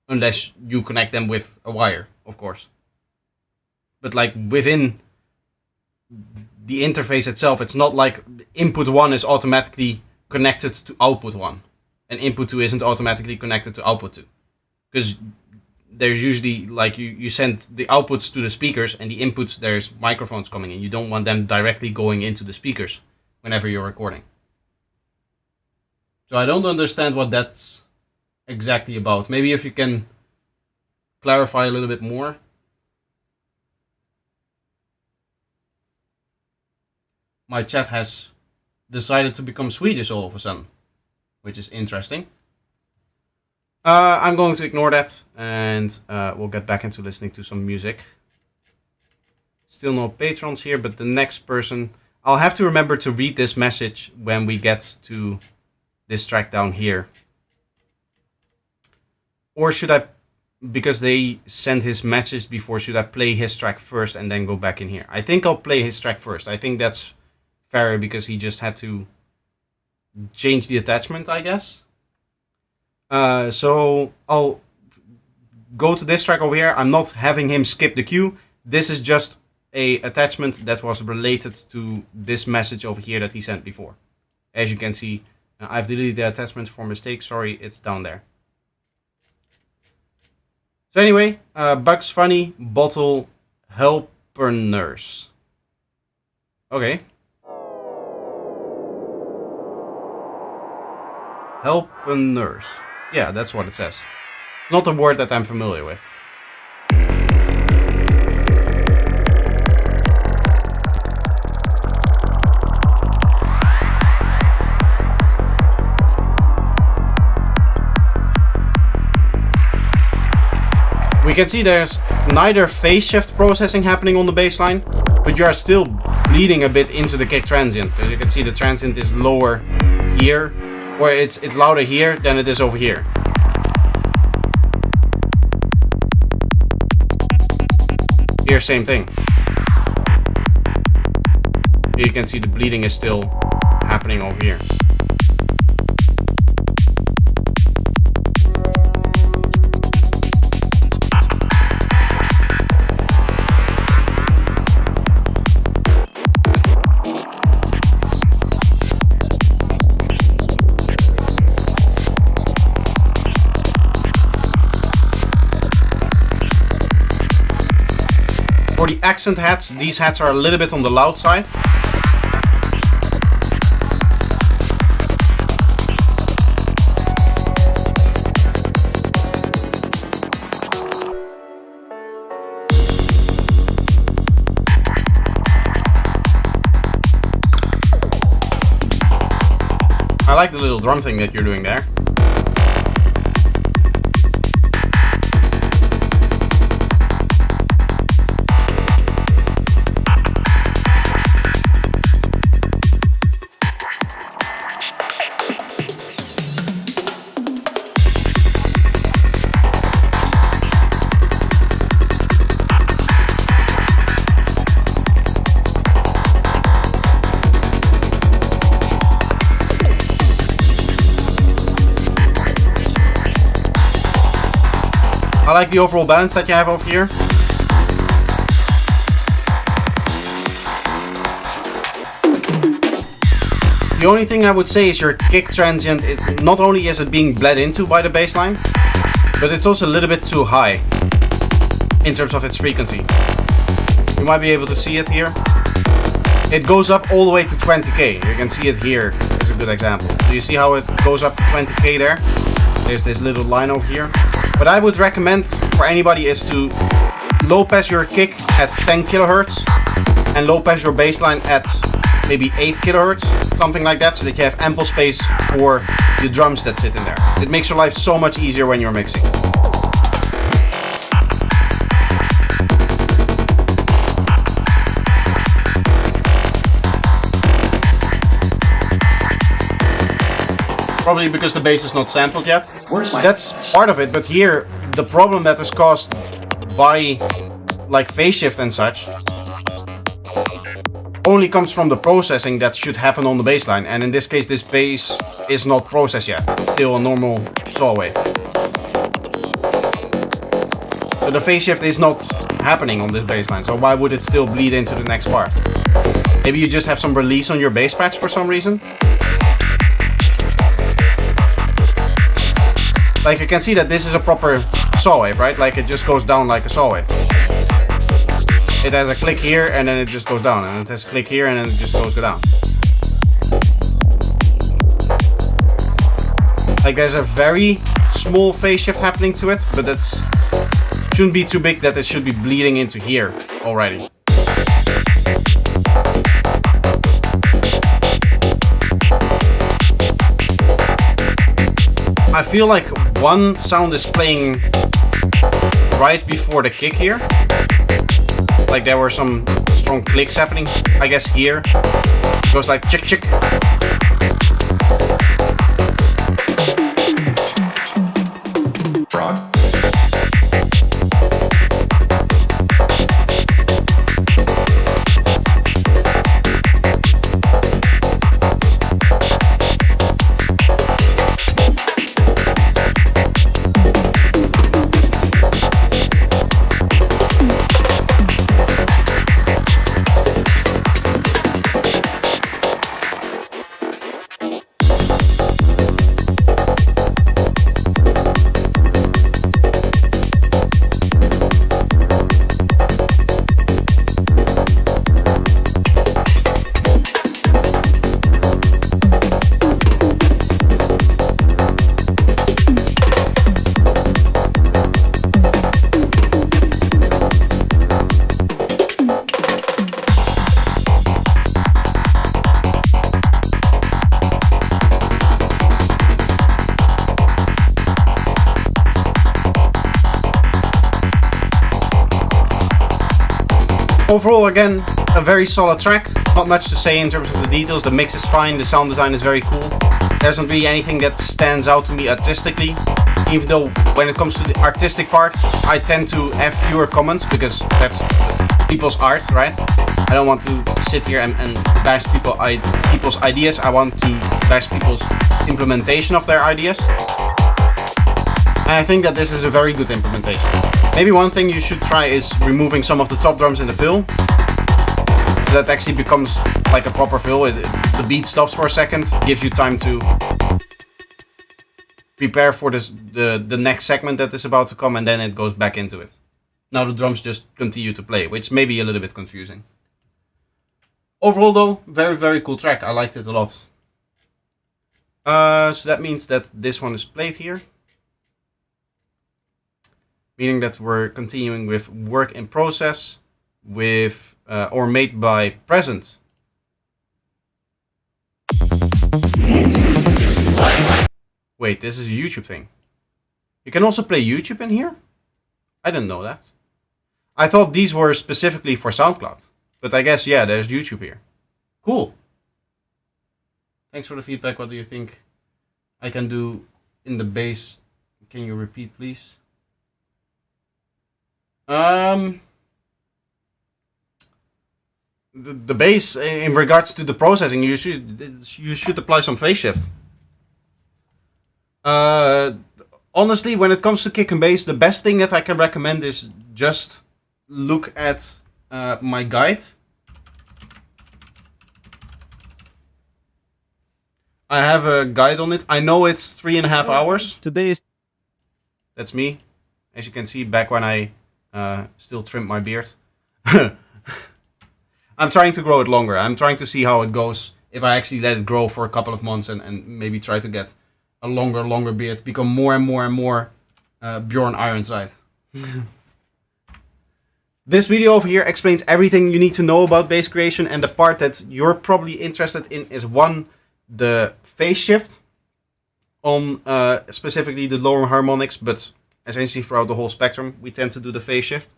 unless you connect them with a wire, of course. But like within the interface itself, it's not like input 1 is automatically connected to output 1 and input 2 isn't automatically connected to output 2, because there's usually, like, you send the outputs to the speakers and the inputs, there's microphones coming in. You don't want them directly going into the speakers whenever you're recording. So I don't understand what that's exactly about. Maybe if you can clarify a little bit more. my chat has decided to become Swedish all of a sudden, which is interesting. I'm going to ignore that, and we'll get back into listening to some music. Still no patrons here, but the next person... I'll have to remember to read this message when we get to this track down here. Or should I, because they sent his message before, should I play his track first and then go back in here? I think I'll play his track first. I think that's fairer because he just had to change the attachment, I guess. So I'll go to this track over here. I'm not having him skip the queue. This is just a attachment that was related to this message over here that he sent before. As you can see, I've deleted the attachment for mistake. Sorry, it's down there. So anyway, Bugs Funny, Bottle, Helper Nurse. Okay. Helper Nurse. Yeah, that's what it says. Not a word that I'm familiar with. We can see there's neither phase shift processing happening on the bassline, but you are still bleeding a bit into the kick transient, because you can see the transient is lower here, or it's louder here than it is over here. Here, same thing. Here you can see the bleeding is still happening over here. For the accent hats, these hats are a little bit on the loud side. I like the little drum thing that you're doing there. I like the overall balance that you have over here. The only thing I would say is your kick transient, not only is it being bled into by the bassline, but it's also a little bit too high in terms of its frequency. You might be able to see it here. It goes up all the way to 20k. You can see it here. It's a good example. Do you see how it goes up to 20k there? There's this little line over here. What I would recommend for anybody is to low pass your kick at 10 kilohertz and low pass your bassline at maybe 8 kilohertz, something like that, so that you have ample space for the drums that sit in there. It makes your life so much easier when you're mixing. Probably because the bass is not sampled yet. That's part of it, but here the problem that is caused by like phase shift and such only comes from the processing that should happen on the bassline, and in this case this bass is not processed yet. It's still a normal saw wave. So the phase shift is not happening on this bassline, so why would it still bleed into the next part? Maybe you just have some release on your bass patch for some reason? Like you can see that this is a proper saw wave, right? Like it just goes down like a saw wave. It has a click here and then it just goes down, and it has a click here and then it just goes down. Like there's a very small phase shift happening to it, but that's shouldn't be too big that it should be bleeding into here already. I feel like one sound is playing right before the kick here. Like there were some strong clicks happening, I guess here. It goes like chick chick. Frog. Overall, again, a very solid track. Not much to say in terms of the details. The mix is fine, the sound design is very cool. There isn't really anything that stands out to me artistically. Even though when it comes to the artistic part, I tend to have fewer comments because that's people's art, right? I don't want to sit here and bash people's ideas. I want to bash people's implementation of their ideas. And I think that this is a very good implementation. Maybe one thing you should try is removing some of the top drums in the fill. So that actually becomes like a proper fill. The beat stops for a second, gives you time to prepare for the next segment that is about to come, and then it goes back into it. Now the drums just continue to play, which may be a little bit confusing. Overall though, very, very cool track. I liked it a lot. So that means that this one is played here. Meaning that we're continuing with work in process with or made by present. Wait, this is a YouTube thing. You can also play YouTube in here? I didn't know that. I thought these were specifically for SoundCloud. But I guess, yeah, there's YouTube here. Cool. Thanks for the feedback. What do you think I can do in the bass? Can you repeat, please? The bass, in regards to the processing, you should apply some phase shift. Honestly, when it comes to kick and bass, the best thing that I can recommend is just look at my guide. I have a guide on it. I know it's 3.5 hours. Today is... That's me. As you can see, back when I still trimmed my beard. I'm trying to grow it longer. I'm trying to see how it goes if I actually let it grow for a couple of months and maybe try to get a longer beard, become more and more Bjorn Ironside. This video over here explains everything you need to know about bass creation, and the part that you're probably interested in is one, the phase shift on specifically the lower harmonics, but essentially throughout the whole spectrum we tend to do the phase shift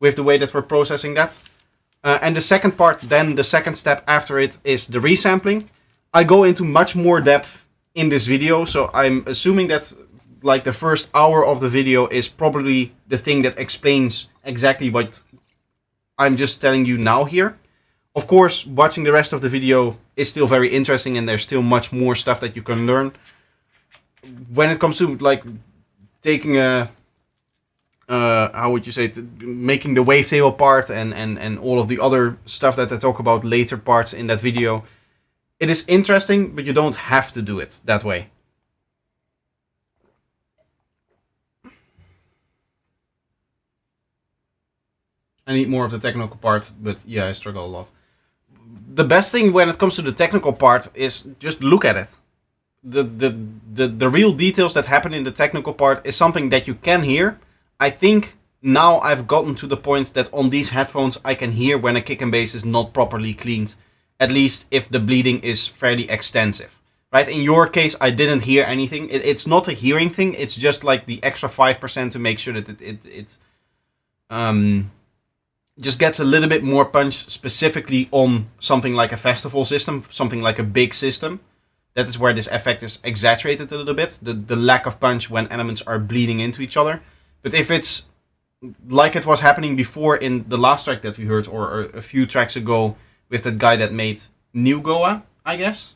with the way that we're processing that. And the second part, then the second step after it, is the resampling. I go into much more depth in this video, so I'm assuming that like the first hour of the video is probably the thing that explains exactly what I'm just telling you now here. Of course, watching the rest of the video is still very interesting, and there's still much more stuff that you can learn. When it comes to like taking a how would you say it, making the wavetable part and all of the other stuff that I talk about later parts in that video, it is interesting, but you don't have to do it that way. I need more of the technical part, but yeah, I struggle a lot. The best thing when it comes to the technical part is just look at it. The real details that happen in the technical part is something that you can hear. I think now I've gotten to the point that on these headphones I can hear when a kick and bass is not properly cleaned. At least if the bleeding is fairly extensive. right? In your case, I didn't hear anything. It's not a hearing thing. It's just like the extra 5% to make sure that it just gets a little bit more punch, specifically on something like a festival system, something like a big system. That is where this effect is exaggerated a little bit, the lack of punch when elements are bleeding into each other. But if it's like it was happening before in the last track that we heard, or a few tracks ago with that guy that made New Goa, I guess,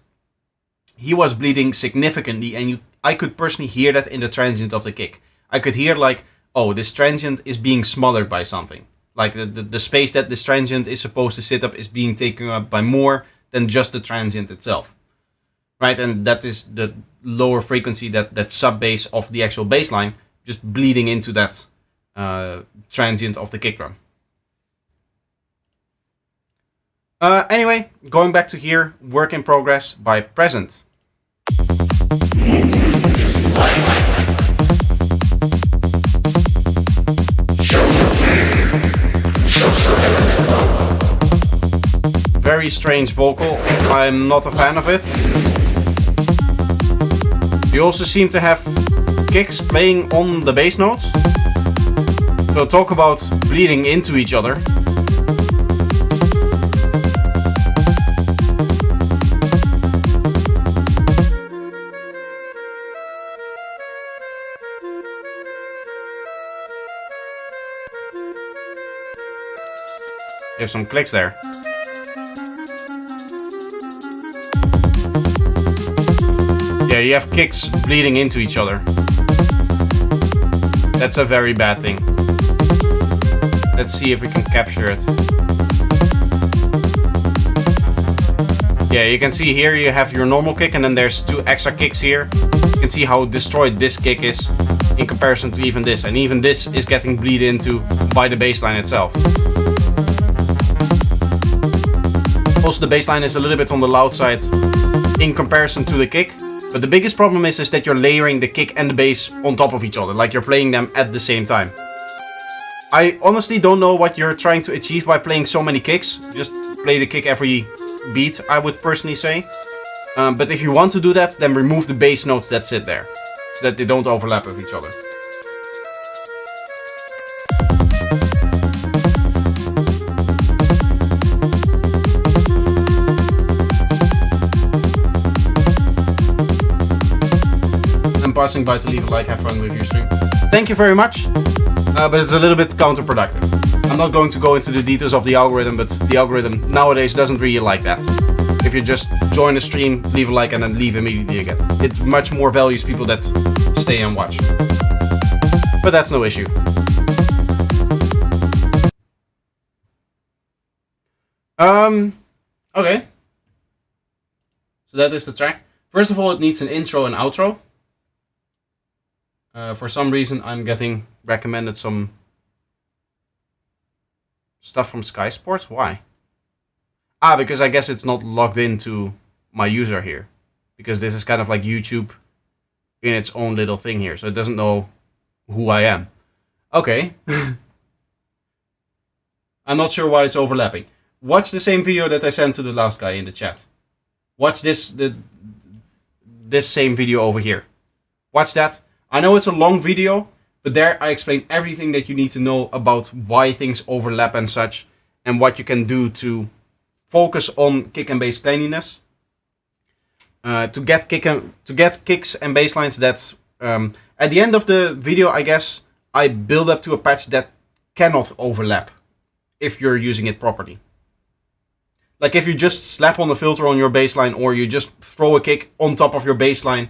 he was bleeding significantly, and I could personally hear that in the transient of the kick. I could hear like, oh, this transient is being smothered by something. Like the space that this transient is supposed to sit up is being taken up by more than just the transient itself. Right, and that is the lower frequency, that sub bass of the actual bass line, just bleeding into that transient of the kick drum. Anyway, going back to here, Work in Progress by Present. Very strange vocal, I'm not a fan of it. You also seem to have kicks playing on the bass notes. So talk about bleeding into each other. You have some clicks there. Yeah, you have kicks bleeding into each other. That's a very bad thing. Let's see if we can capture it. Yeah, you can see here you have your normal kick and then there's 2 extra kicks here. You can see how destroyed this kick is in comparison to even this. And even this is getting bleed into by the bassline itself. Also, the bassline is a little bit on the loud side in comparison to the kick. But the biggest problem is that you're layering the kick and the bass on top of each other, like you're playing them at the same time. I honestly don't know what you're trying to achieve by playing so many kicks. Just play the kick every beat, I would personally say. But if you want to do that, then remove the bass notes that sit there, so that they don't overlap with each other. Passing by to leave a like, have fun with your stream. Thank you very much, but it's a little bit counterproductive. I'm not going to go into the details of the algorithm, but the algorithm nowadays doesn't really like that. If you just join the stream, leave a like, and then leave immediately again. It much more values people that stay and watch. But that's no issue. Okay. So that is the track. First of all, it needs an intro and outro. For some reason, I'm getting recommended some stuff from Sky Sports. Why? Because I guess it's not logged into my user here. Because this is kind of like YouTube in its own little thing here. So it doesn't know who I am. Okay. I'm not sure why it's overlapping. Watch the same video that I sent to the last guy in the chat. Watch this same video over here. Watch that. I know it's a long video, but there I explain everything that you need to know about why things overlap and such, and what you can do to focus on kick and bass cleanliness. To get kicks and bass lines that at the end of the video, I guess I build up to a patch that cannot overlap if you're using it properly. Like if you just slap on the filter on your bass line, or you just throw a kick on top of your bass line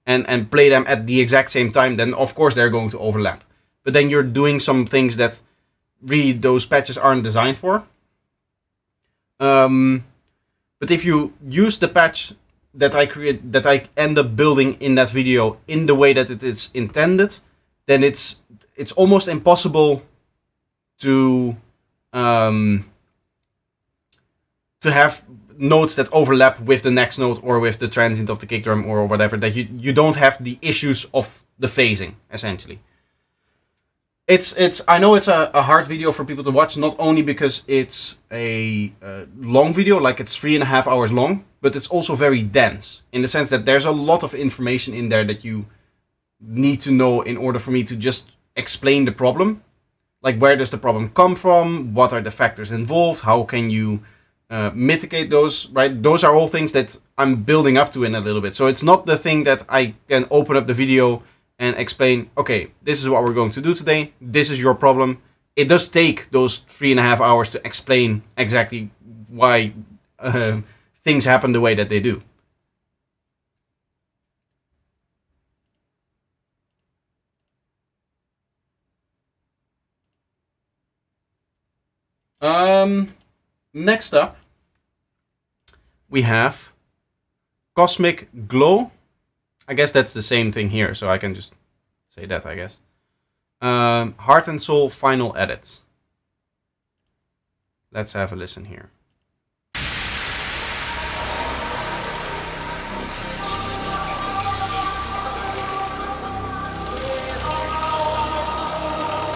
and play them at the exact same time, then of course they're going to overlap. But then you're doing some things that really those patches aren't designed for. But if you use the patch that I end up building in that video in the way that it is intended, then it's almost impossible to have notes that overlap with the next note or with the transient of the kick drum or whatever, that you don't have the issues of the phasing, essentially. It's. I know it's a hard video for people to watch, not only because it's a long video, like it's 3.5 hours long, but it's also very dense in the sense that there's a lot of information in there that you need to know in order for me to just explain the problem. Like, where does the problem come from? What are the factors involved? How can you mitigate those, right? Those are all things that I'm building up to in a little bit. So it's not the thing that I can open up the video and explain, okay, this is what we're going to do today. This is your problem. It does take those 3.5 hours to explain exactly why things happen the way that they do. Next up, we have Cosmic Glow. I guess that's the same thing here, so I can just say that, I guess. Heart and Soul Final Edit. Let's have a listen here.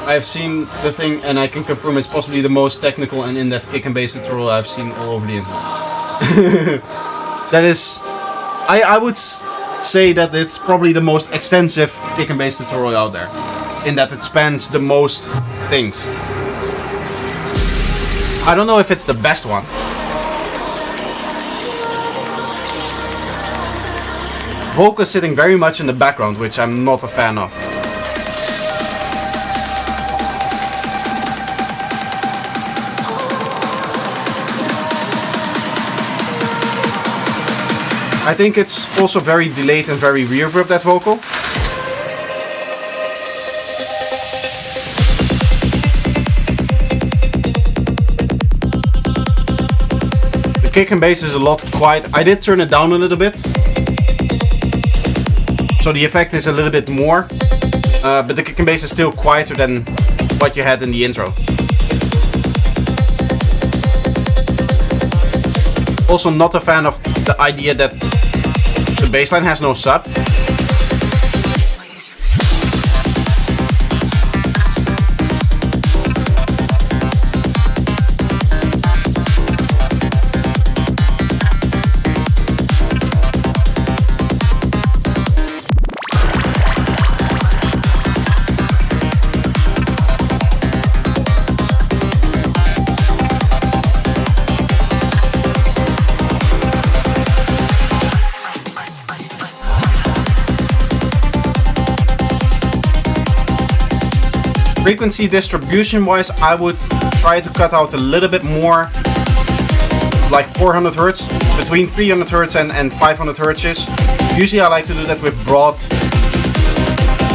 I've seen the thing, and I can confirm it's possibly the most technical and in-depth kick and bass tutorial I've seen all over the internet. That is, I would say that it's probably the most extensive kick and bass tutorial out there, in that it spans the most things. I don't know if it's the best one. Vocal sitting very much in the background, which I'm not a fan of. I think it's also very delayed and very reverb, that vocal. The kick and bass is a lot quiet. I did turn it down a little bit, so the effect is a little bit more, but the kick and bass is still quieter than what you had in the intro. Also not a fan of the idea that the bassline has no sub. Frequency distribution wise, I would try to cut out a little bit more, like 400 Hz, between 300 Hz and 500 Hz. Usually I like to do that with broad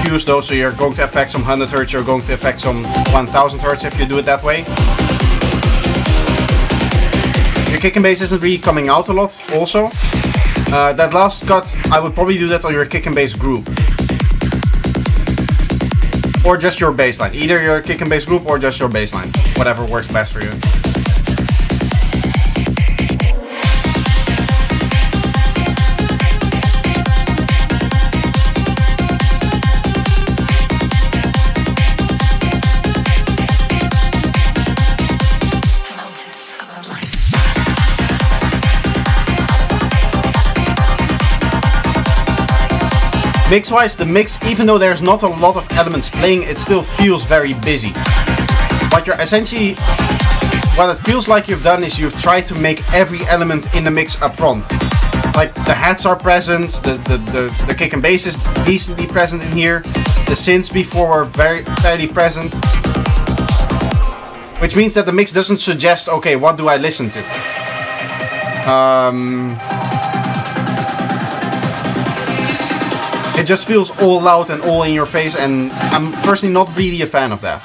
cues though, so you're going to affect some 100 Hz, you're going to affect some 1000 Hz if you do it that way. Your kick and bass isn't really coming out a lot also. That last cut, I would probably do that on your kick and bass group. Or just your bassline. Either your kick and bass group or just your bassline. Whatever works best for you. Mix-wise, the mix, even though there's not a lot of elements playing, it still feels very busy. What you're essentially, what it feels like you've done is you've tried to make every element in the mix up front. Like the hats are present, the kick and bass is decently present in here, the synths before were fairly present. Which means that the mix doesn't suggest, okay, what do I listen to? It just feels all loud and all in your face, and I'm personally not really a fan of that.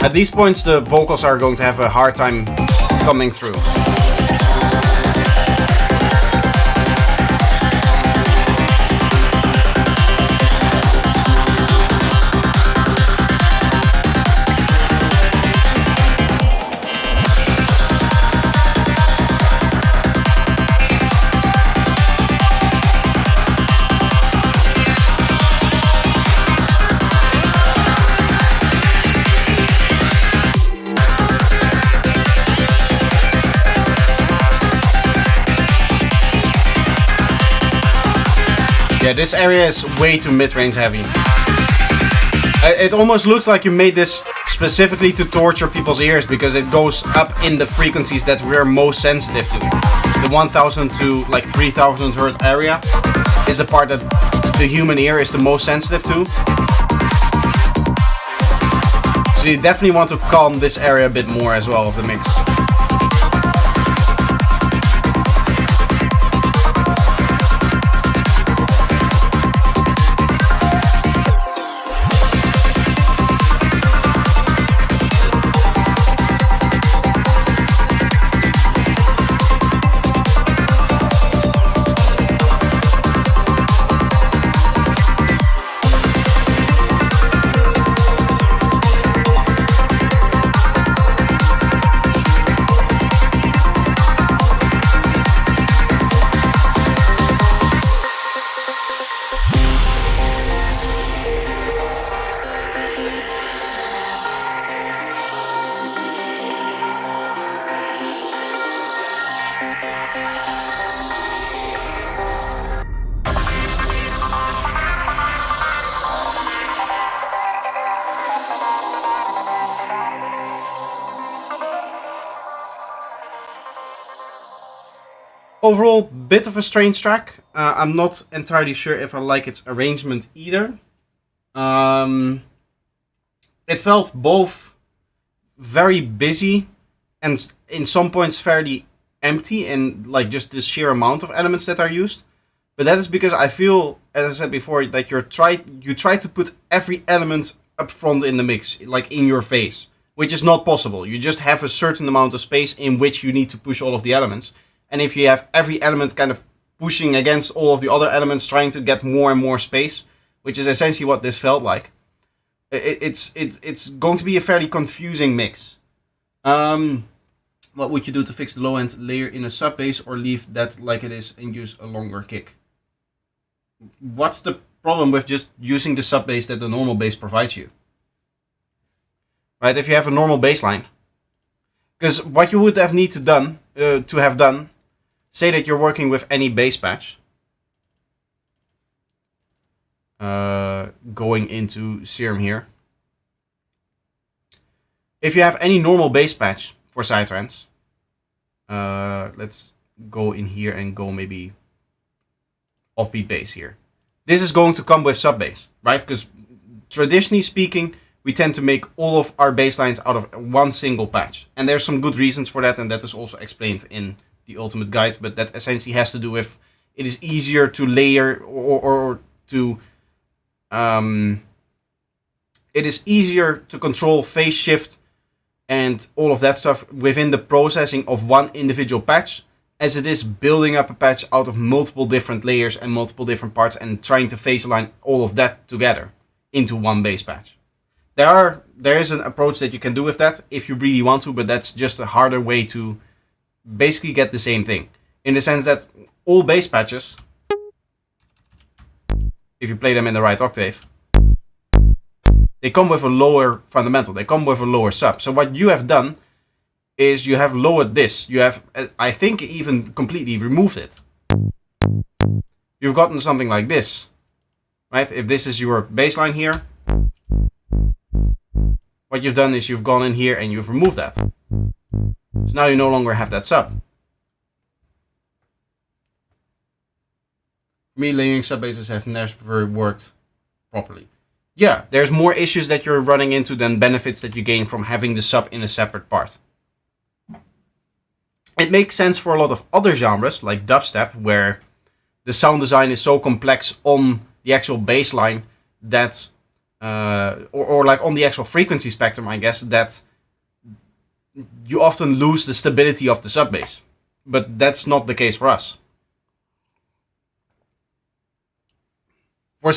At these points, the vocals are going to have a hard time coming through. Yeah, this area is way too mid-range heavy. It almost looks like you made this specifically to torture people's ears, because it goes up in the frequencies that we're most sensitive to. The 1000 to like 3000 Hz area is the part that the human ear is the most sensitive to. So you definitely want to calm this area a bit more as well of the mix. Overall, bit of a strange track. I'm not entirely sure if I like its arrangement either. It felt both very busy and in some points fairly empty in like just the sheer amount of elements that are used. But that is because I feel, as I said before, that you try to put every element up front in the mix, like in your face, which is not possible. You just have a certain amount of space in which you need to push all of the elements. And if you have every element kind of pushing against all of the other elements, trying to get more and more space, which is essentially what this felt like, it's going to be a fairly confusing mix. What would you do to fix the low end layer in a sub bass, or leave that like it is and use a longer kick? What's the problem with just using the sub bass that the normal bass provides you? Right, if you have a normal bass line. Because what you would have have done, say that you're working with any bass patch. Going into Serum here. If you have any normal bass patch for sidetrends, let's go in here and go maybe offbeat bass here. This is going to come with sub bass, right? Because traditionally speaking, we tend to make all of our bass lines out of one single patch. And there's some good reasons for that, and that is also explained in the Ultimate Guide, but that essentially has to do with it is easier to layer or to it is easier to control phase shift and all of that stuff within the processing of one individual patch, as it is building up a patch out of multiple different layers and multiple different parts and trying to phase align all of that together into one bass patch. There is an approach that you can do with that if you really want to, but that's just a harder way to basically get the same thing. In the sense that all bass patches, if you play them in the right octave, they come with a lower fundamental. They come with a lower sub. So what you have done is you have lowered this. You have, I think, even completely removed it. You've gotten something like this, right? If this is your bass line here, what you've done is you've gone in here and you've removed that. So now you no longer have that sub. For me, layering sub basses have never worked properly. Yeah, there's more issues that you're running into than benefits that you gain from having the sub in a separate part. It makes sense for a lot of other genres, like dubstep, where the sound design is so complex on the actual bass line that, or like on the actual frequency spectrum, I guess, that you often lose the stability of the sub bass. But that's not the case for us. For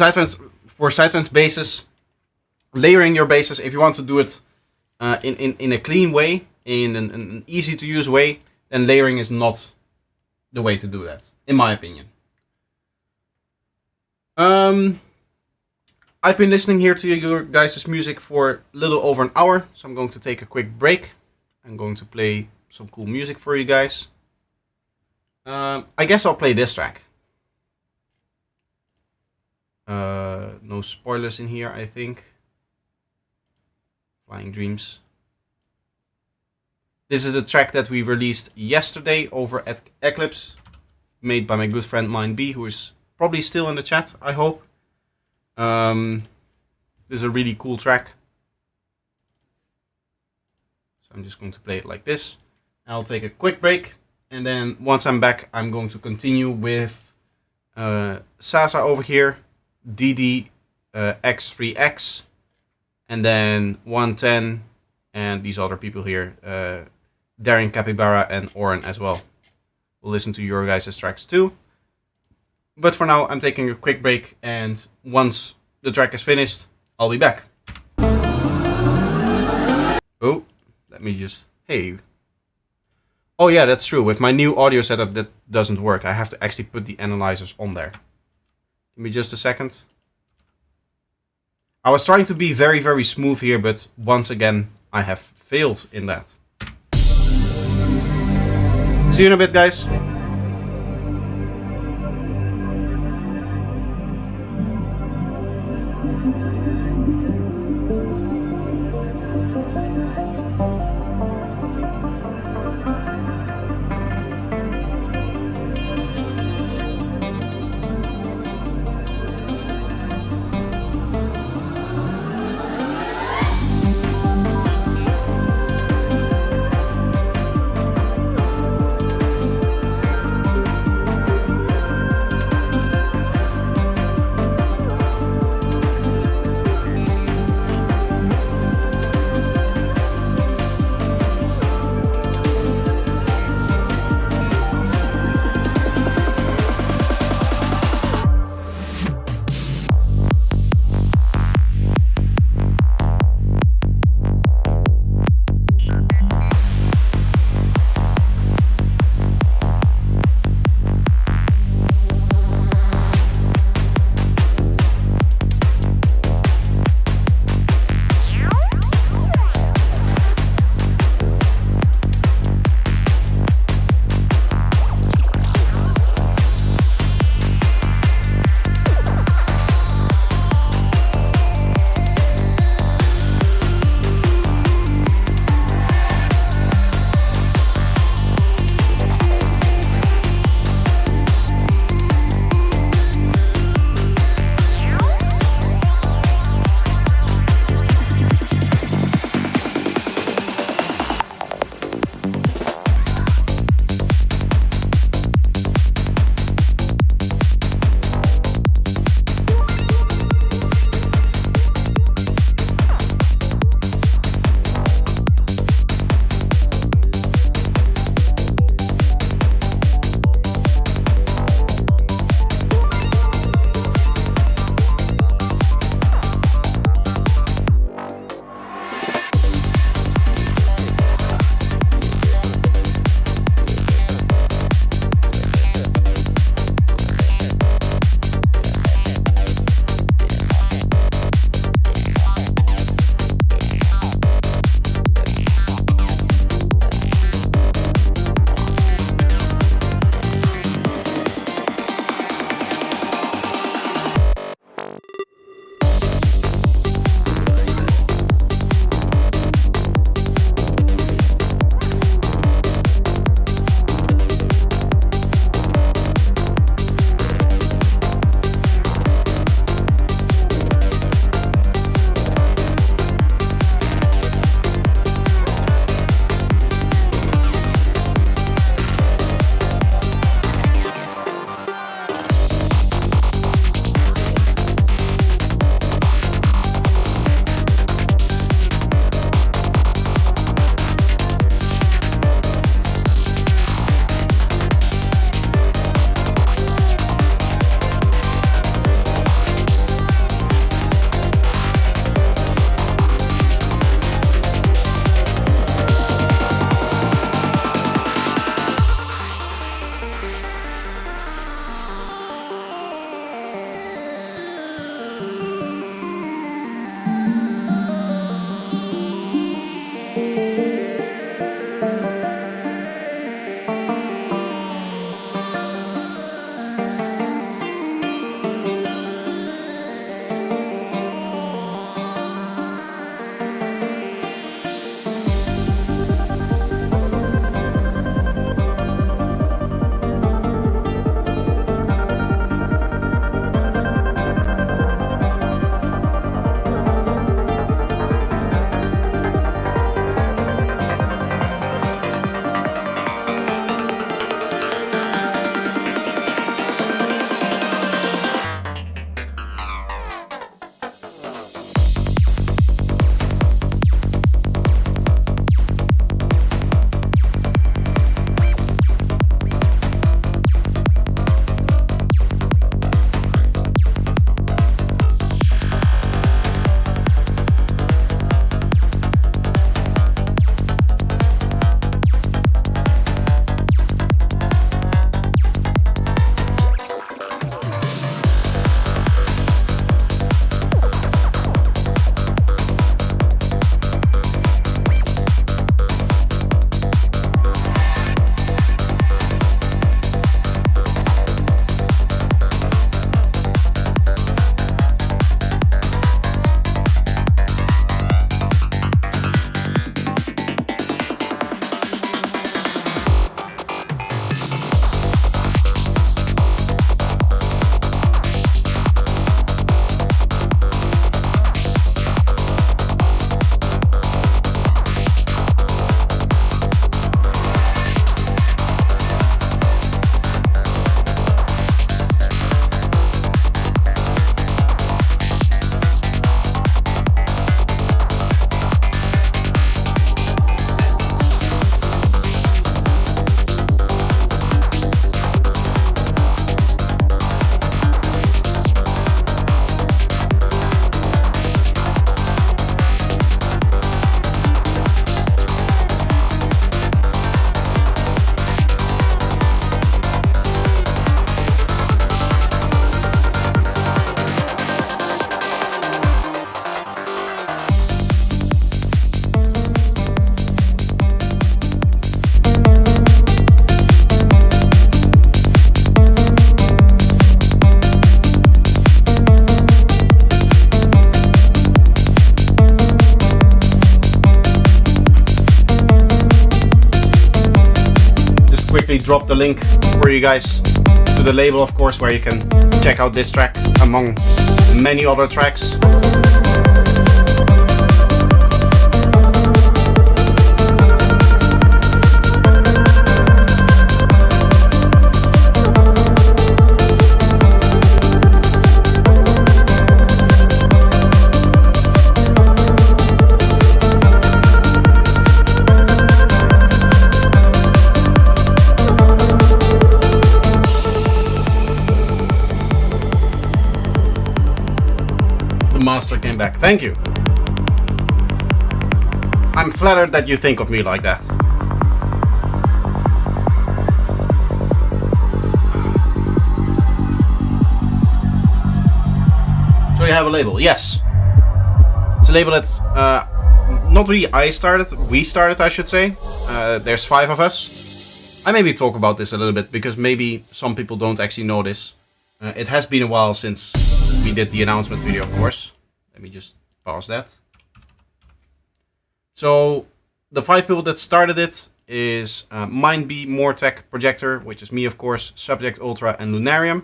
sidetrends basses, layering your basses, if you want to do it in a clean way, in an easy to use way, then layering is not the way to do that, in my opinion. I've been listening here to your guys' music for a little over an hour, so I'm going to take a quick break. I'm going to play some cool music for you guys. I guess I'll play this track. No spoilers in here, I think. Flying Dreams. This is the track that we released yesterday over at Eclipse, made by my good friend Mind B, who is probably still in the chat, I hope. This is a really cool track. So I'm just going to play it like this. I'll take a quick break, and then once I'm back, I'm going to continue with Sasa over here, DD X3X, and then 110, and these other people here, Darren Capybara and Oren as well. We'll listen to your guys' tracks too. But for now, I'm taking a quick break, and once the track is finished, I'll be back. Oh, let me just... Hey. Oh yeah, that's true. With my new audio setup, that doesn't work. I have to actually put the analyzers on there. Give me just a second. I was trying to be very, very smooth here, but once again, I have failed in that. See you in a bit, guys. actually drop the link for you guys to the label, of course, where you can check out this track among many other tracks. Master came back. Thank you. I'm flattered that you think of me like that. So you have a label? Yes. It's a label that's not really we started, I should say. There's 5 of us. I maybe talk about this a little bit because maybe some people don't actually know this. It has been a while since we did the announcement video, of course. Let me just pause that. So the 5 people that started it is MindB, Mortec, Projector, which is me, of course, Subject Ultra, and Lunarium.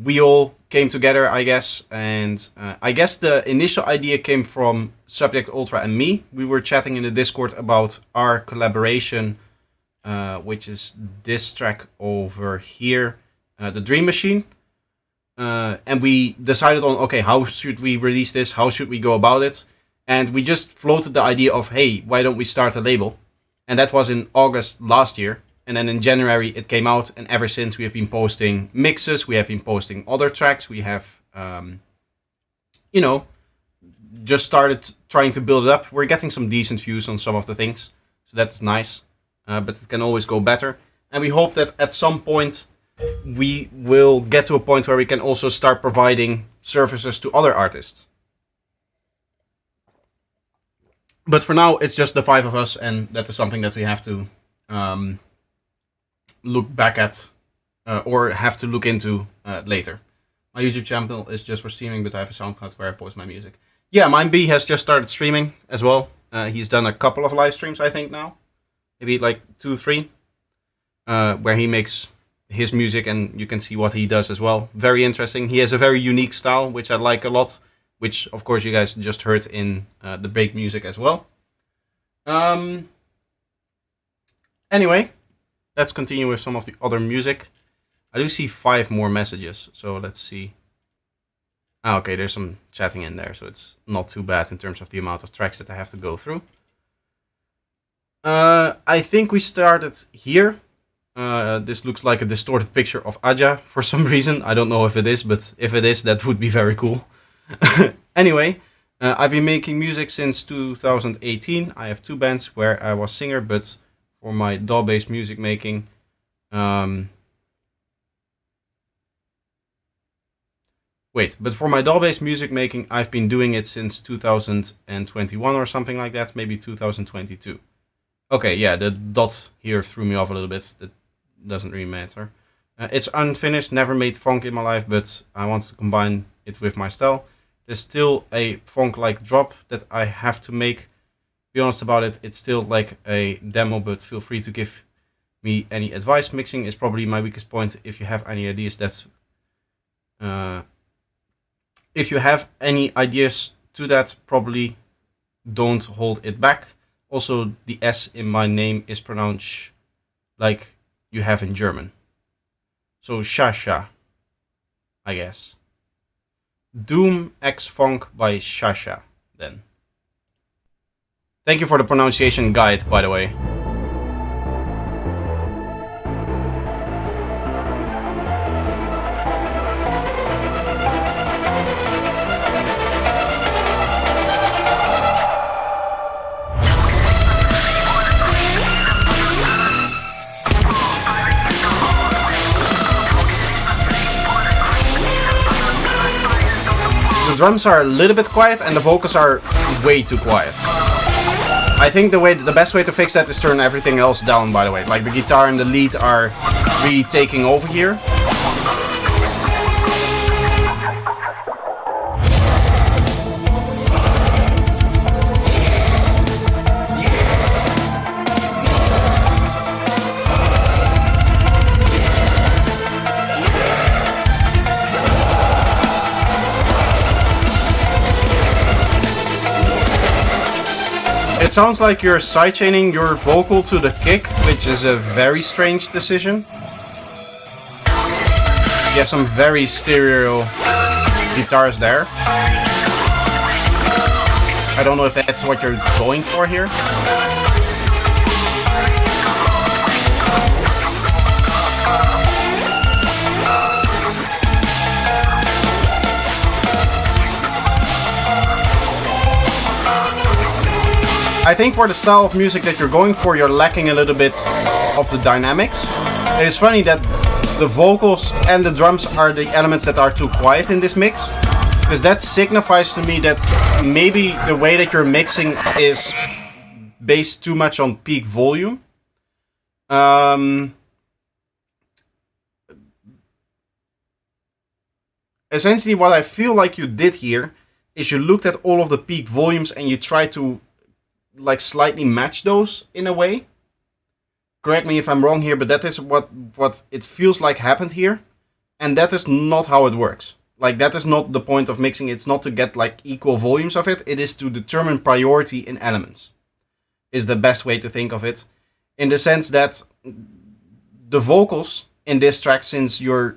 We all came together, I guess, and I guess the initial idea came from Subject Ultra and me. We were chatting in the Discord about our collaboration, which is this track over here, The Dream Machine. And we decided on, okay, how should we release this? How should we go about it? And we just floated the idea of, hey, why don't we start a label? And that was in August last year. And then in January it came out. And ever since we have been posting mixes. We have been posting other tracks. We have, just started trying to build it up. We're getting some decent views on some of the things. So that's nice. But it can always go better. And we hope that at some point we will get to a point where we can also start providing services to other artists. But for now, it's just the 5 of us, and that is something that we have to look back at or have to look into later. My YouTube channel is just for streaming, but I have a SoundCloud where I post my music. Yeah, MindB has just started streaming as well. He's done a couple of live streams, I think, now. Maybe like 2, 3. Where he makes his music, and you can see what he does as well. Very interesting. He has a very unique style, which I like a lot, which of course you guys just heard in the break music as well. Anyway, let's continue with some of the other music. I do see 5 more messages, so let's see. Okay, there's some chatting in there, so it's not too bad in terms of the amount of tracks that I have to go through. I think we started here. This looks like a distorted picture of Aja for some reason. I don't know if it is, but if it is, that would be very cool. Anyway, I've been making music since 2018. I have 2 bands where I was singer, but for my DAW-based music making, I've been doing it since 2021 or something like that, maybe 2022. Okay, yeah, the dot here threw me off a little bit. That doesn't really matter. It's unfinished, never made funk in my life, but I want to combine it with my style. There's still a funk-like drop that I have to make. Be honest about it, it's still like a demo, but feel free to give me any advice. Mixing is probably my weakest point. If you have any ideas to that, probably don't hold it back. Also, the S in my name is pronounced like you have in German. So, Shasha, I guess. Doom X Funk by Shasha, then. Thank you for the pronunciation guide, by the way. The drums are a little bit quiet and the vocals are way too quiet. I think the best way to fix that is turn everything else down, by the way. Like the guitar and the lead are really taking over here. sounds like you're sidechaining your vocal to the kick, which is a very strange decision. You have some very stereo guitars there. I don't know if that's what you're going for here. I think for the style of music that you're going for, you're lacking a little bit of the dynamics. It is funny that the vocals and the drums are the elements that are too quiet in this mix, because that signifies to me that maybe the way that you're mixing is based too much on peak volume. Essentially what I feel like you did here is you looked at all of the peak volumes and you tried to like slightly match those in a way. Correct me if I'm wrong here, but that is what it feels like happened here. And that is not how it works. Like, that is not the point of mixing. It's not to get like equal volumes of it. It is to determine priority in elements. Is the best way to think of it. In the sense that the vocals in this track, since you're,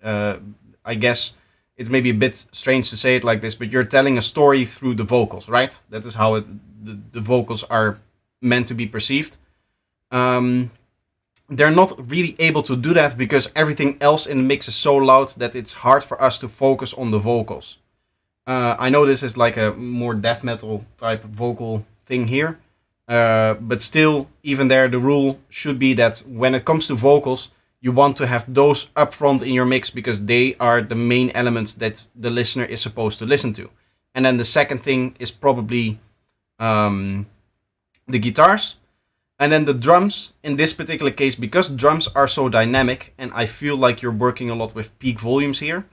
I guess it's maybe a bit strange to say it like this, but you're telling a story through the vocals, right? That is how the vocals are meant to be perceived. They're not really able to do that because everything else in the mix is so loud that it's hard for us to focus on the vocals. I know this is like a more death metal type vocal thing here, but still, even there, the rule should be that when it comes to vocals, you want to have those up front in your mix because they are the main elements that the listener is supposed to listen to. And then the second thing is probably the guitars, and then the drums. In this particular case, because drums are so dynamic, and I feel like you're working a lot with peak volumes here,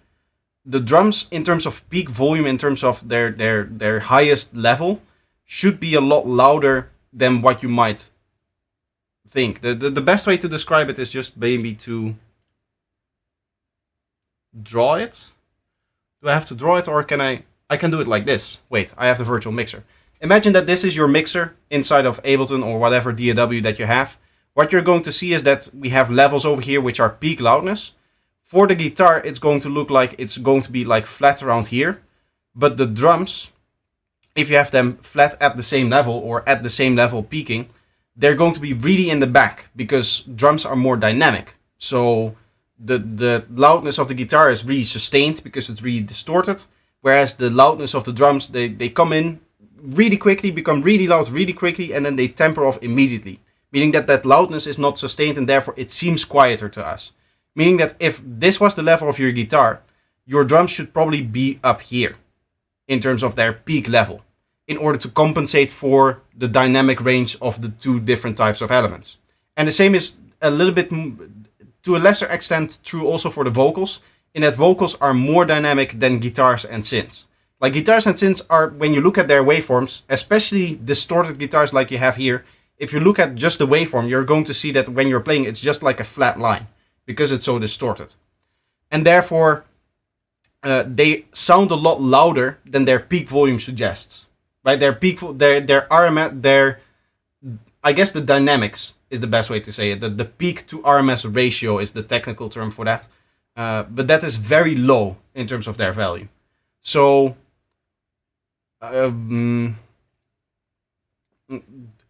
the drums in terms of peak volume, in terms of their highest level, should be a lot louder than what you might think. The best way to describe it is just maybe to draw it. Do I have to draw it, or can I can do it like this. Wait, I have the virtual mixer. Imagine that this is your mixer inside of Ableton or whatever DAW that you have. What you're going to see is that we have levels over here which are peak loudness. For the guitar, it's going to look like it's going to be like flat around here. But the drums, if you have them flat at the same level or at the same level peaking, they're going to be really in the back because drums are more dynamic. So the loudness of the guitar is really sustained because it's really distorted. Whereas the loudness of the drums, they come in really quickly, become really loud really quickly, and then they temper off immediately. Meaning that loudness is not sustained and therefore it seems quieter to us. Meaning that if this was the level of your guitar, your drums should probably be up here in terms of their peak level in order to compensate for the dynamic range of the two different types of elements. And the same is a little bit, to a lesser extent, true also for the vocals, in that vocals are more dynamic than guitars and synths. Like guitars and synths are, when you look at their waveforms, especially distorted guitars like you have here, if you look at just the waveform, you're going to see that when you're playing, it's just like a flat line because it's so distorted. And therefore, they sound a lot louder than their peak volume suggests. Right? Their peak, their RMS, I guess the dynamics is the best way to say it. The peak to RMS ratio is the technical term for that. But that is very low in terms of their value. So,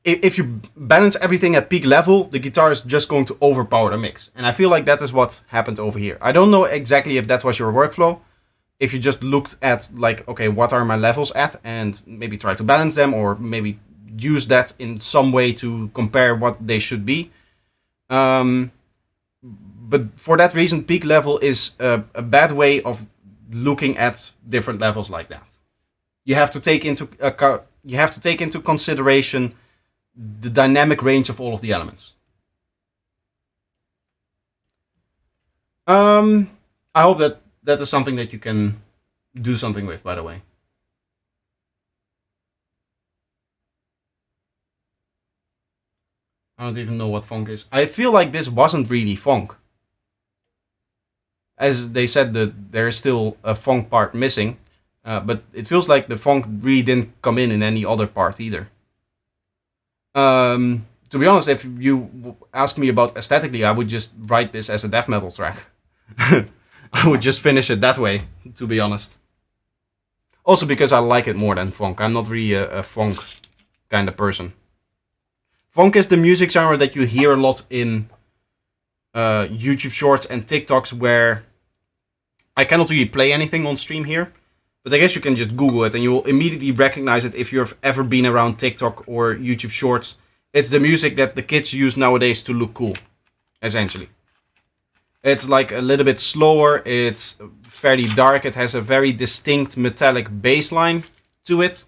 if you balance everything at peak level, the guitar is just going to overpower the mix. And I feel like that is what happened over here. I don't know exactly if that was your workflow. If you just looked at like, okay, what are my levels at? And maybe try to balance them, or maybe use that in some way to compare what they should be. But for that reason, peak level is a bad way of looking at different levels like that. You have to take into consideration the dynamic range of all of the elements. I hope that is something that you can do something with, by the way. I don't even know what funk is. I feel like this wasn't really funk. As they said, that there is still a funk part missing. But it feels like the funk really didn't come in any other part either. To be honest, if you ask me about aesthetically, I would just write this as a death metal track. I would just finish it that way, to be honest. Also because I like it more than funk. I'm not really a funk kind of person. Funk is the music genre that you hear a lot in YouTube Shorts and TikToks, where I cannot really play anything on stream here, but I guess you can just Google it and you will immediately recognize it if you've ever been around TikTok or YouTube Shorts. It's the music that the kids use nowadays to look cool, essentially. It's like a little bit slower, it's fairly dark, it has a very distinct metallic bass line to it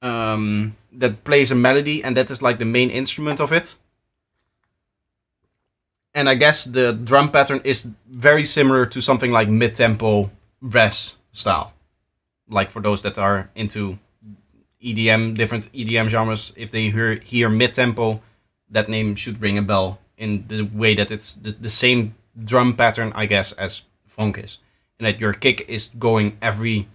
that plays a melody, and that is like the main instrument of it. And I guess the drum pattern is very similar to something like mid-tempo res style. Like for those that are into EDM, different EDM genres, if they hear mid-tempo, that name should ring a bell in the way that it's the same drum pattern, I guess, as funk is. And that your kick is going every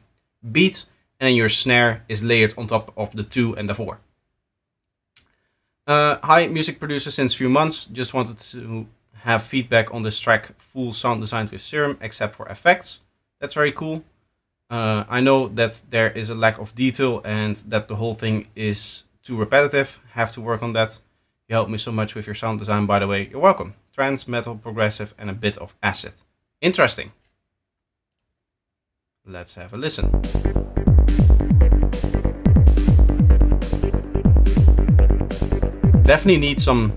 beat, and then your snare is layered on top of the 2 and the 4. Hi, music producer since few months. Just wanted to have feedback on this track, full sound designed with Serum, except for effects. That's very cool. I know that there is a lack of detail and that the whole thing is too repetitive. Have to work on that. You helped me so much with your sound design, by the way. You're welcome. Trance, metal, progressive, and a bit of acid. Interesting. Let's have a listen. Definitely need some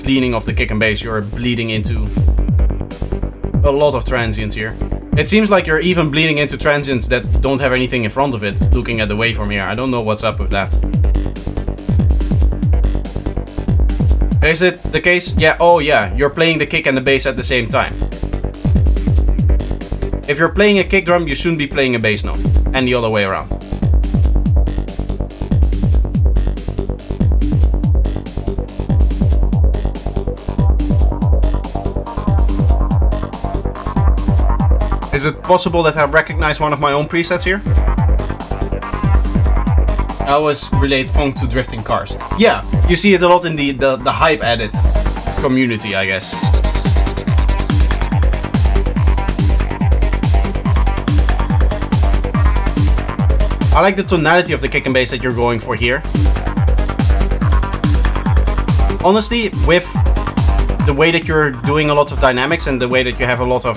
cleaning of the kick and bass. You're bleeding into a lot of transients here. It seems like you're even bleeding into transients that don't have anything in front of it, looking at the waveform here. I don't know what's up with that. Is it the case? Yeah, oh yeah, you're playing the kick and the bass at the same time. If you're playing a kick drum, you shouldn't be playing a bass note, and the other way around. Is it possible that I recognize one of my own presets here? I always relate funk to drifting cars. Yeah, you see it a lot in the hype edit community, I guess. I like the tonality of the kick and bass that you're going for here. Honestly, with the way that you're doing a lot of dynamics and the way that you have a lot of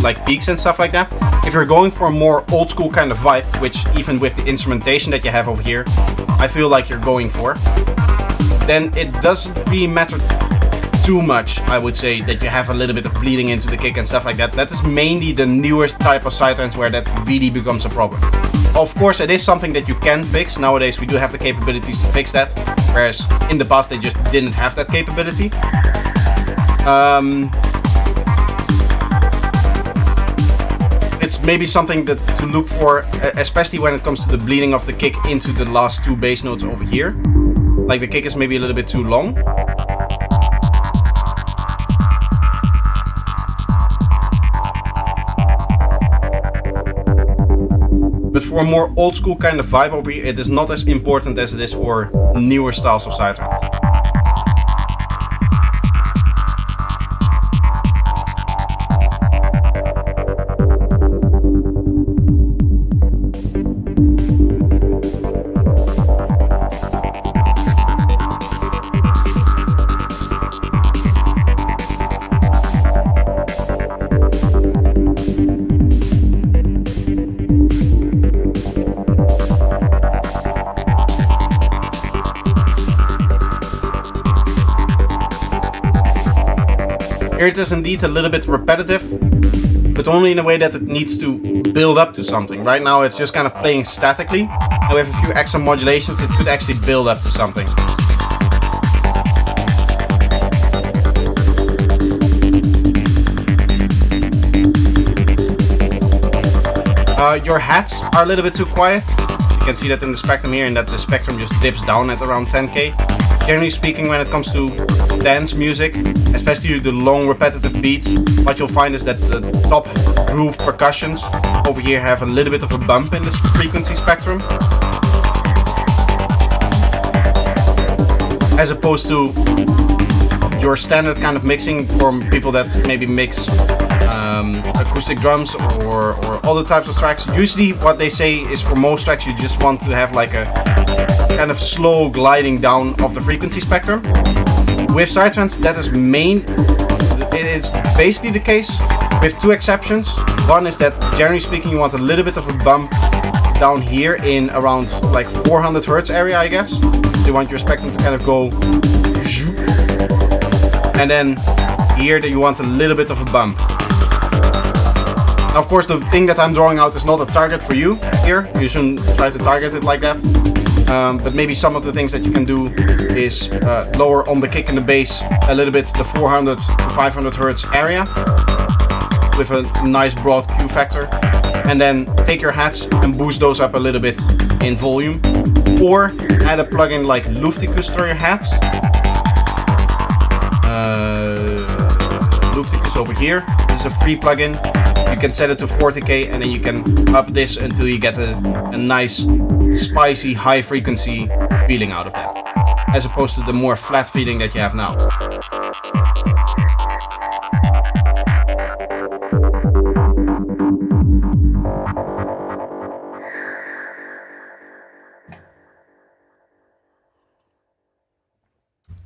like peaks and stuff like that, if you're going for a more old school kind of vibe, which even with the instrumentation that you have over here, I feel like you're going for, then it doesn't really matter too much, I would say, that you have a little bit of bleeding into the kick and stuff like that. That is mainly the newer type of sidetrance where that really becomes a problem. Of course, it is something that you can fix. Nowadays we do have the capabilities to fix that, whereas in the past they just didn't have that capability. It's maybe something that to look for, especially when it comes to the bleeding of the kick into the last 2 bass notes over here. Like the kick is maybe a little bit too long. But for a more old school kind of vibe over here, it is not as important as it is for newer styles of sidetrance. Here it is indeed a little bit repetitive, but only in a way that it needs to build up to something. Right now it's just kind of playing statically, and with a few extra modulations it could actually build up to something. Your hats are a little bit too quiet. You can see that in the spectrum here, and that the spectrum just dips down at around 10k. Generally speaking, when it comes to dance music, especially the long repetitive beats, what you'll find is that the top groove percussions over here have a little bit of a bump in this frequency spectrum. as opposed to your standard kind of mixing from people that maybe mix acoustic drums or other types of tracks. Usually what they say is for most tracks you just want to have like a kind of slow gliding down of the frequency spectrum. With psytrance, that is it's basically the case with two exceptions. One is that generally speaking you want a little bit of a bump down here in around like 400 Hertz area, I guess. You want your spectrum to kind of go, and then here that you want a little bit of a bump. Now, of course, the thing that I'm drawing out is not a target for you here. You shouldn't try to target it like that. But maybe some of the things that you can do is lower on the kick and the bass a little bit the 400 to 500 Hertz area with a nice broad Q factor, and then take your hats and boost those up a little bit in volume, or add a plugin like Lufticus to your hats. Lufticus over here. This is a free plugin. You can set it to 40k and then you can up this until you get a nice spicy high frequency feeling out of that, as opposed to the more flat feeling that you have now.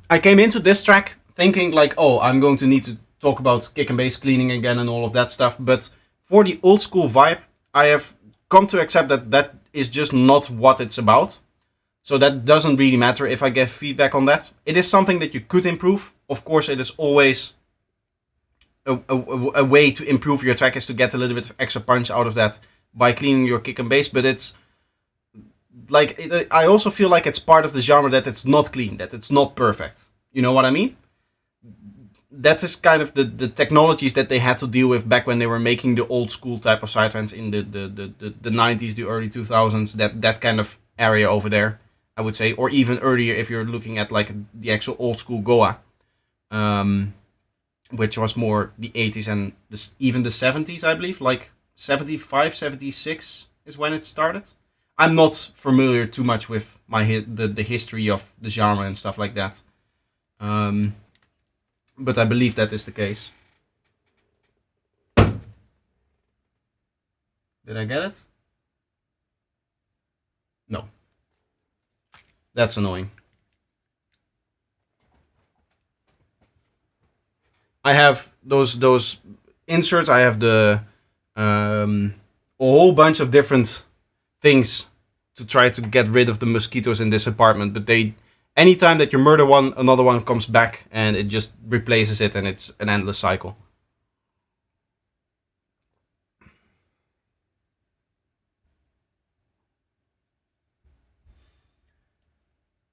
I came into this track thinking like, oh, I'm going to need to talk about kick and bass cleaning again and all of that stuff, but for the old school vibe, I have come to accept that that is just not what it's about. So that doesn't really matter if I get feedback on that. It is something that you could improve. Of course, it is always a way to improve your track is to get a little bit of extra punch out of that by cleaning your kick and bass, but it's like, I also feel like it's part of the genre that it's not clean, that it's not perfect. You know what I mean? That is kind of the technologies that they had to deal with back when they were making the old school type of psytrance in the 90s, the early 2000s, that kind of area over there, I would say, or even earlier if you're looking at like the actual old school Goa, which was more the 80s and even the 70s, I believe, like 75, 76 is when it started. I'm not familiar too much with the history of the genre and stuff like that. But I believe that is the case. Did I get it? No. That's annoying. I have those inserts. I have a whole bunch of different things to try to get rid of the mosquitoes in this apartment, but anytime that you murder one, another one comes back and it just replaces it, and it's an endless cycle.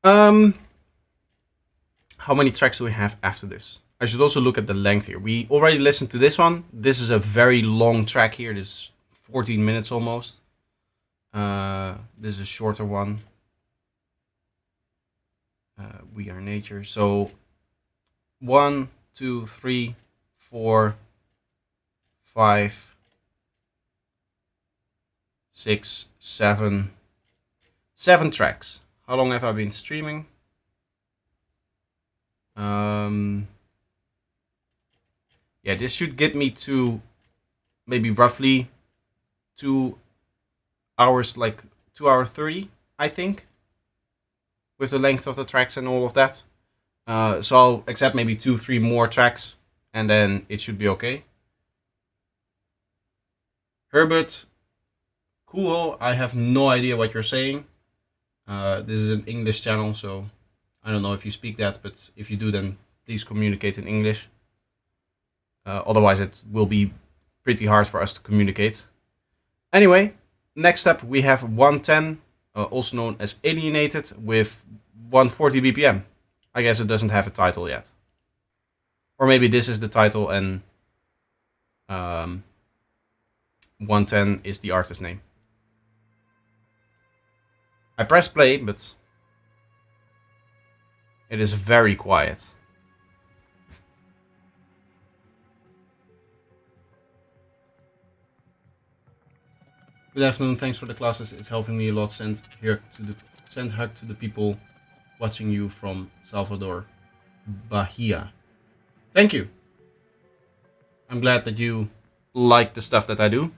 How many tracks do we have after this? I should also look at the length here. We already listened to this one. This is a very long track here. This is 14 minutes almost. This is a shorter one. We Are Nature. So 1, 2, 3, 4, 5, 6, 7 tracks. How long have I been streaming? Yeah, this should get me to maybe roughly 2 hours, like 2 hour 30, I think, with the length of the tracks and all of that. So I'll accept maybe 2-3 more tracks, and then it should be okay. Herbert, cool. I have no idea what you're saying. This is an English channel, so I don't know if you speak that, but if you do, then please communicate in English. Otherwise, it will be pretty hard for us to communicate. Anyway, next up we have 110, also known as Alienated, with 140 BPM. I guess it doesn't have a title yet. Or maybe this is the title and 110 is the artist name. I press play, but it is very quiet. Good afternoon, thanks for the classes. It's helping me a lot. Send hug to the people watching you from Salvador, Bahia. Thank you. I'm glad that you like the stuff that I do.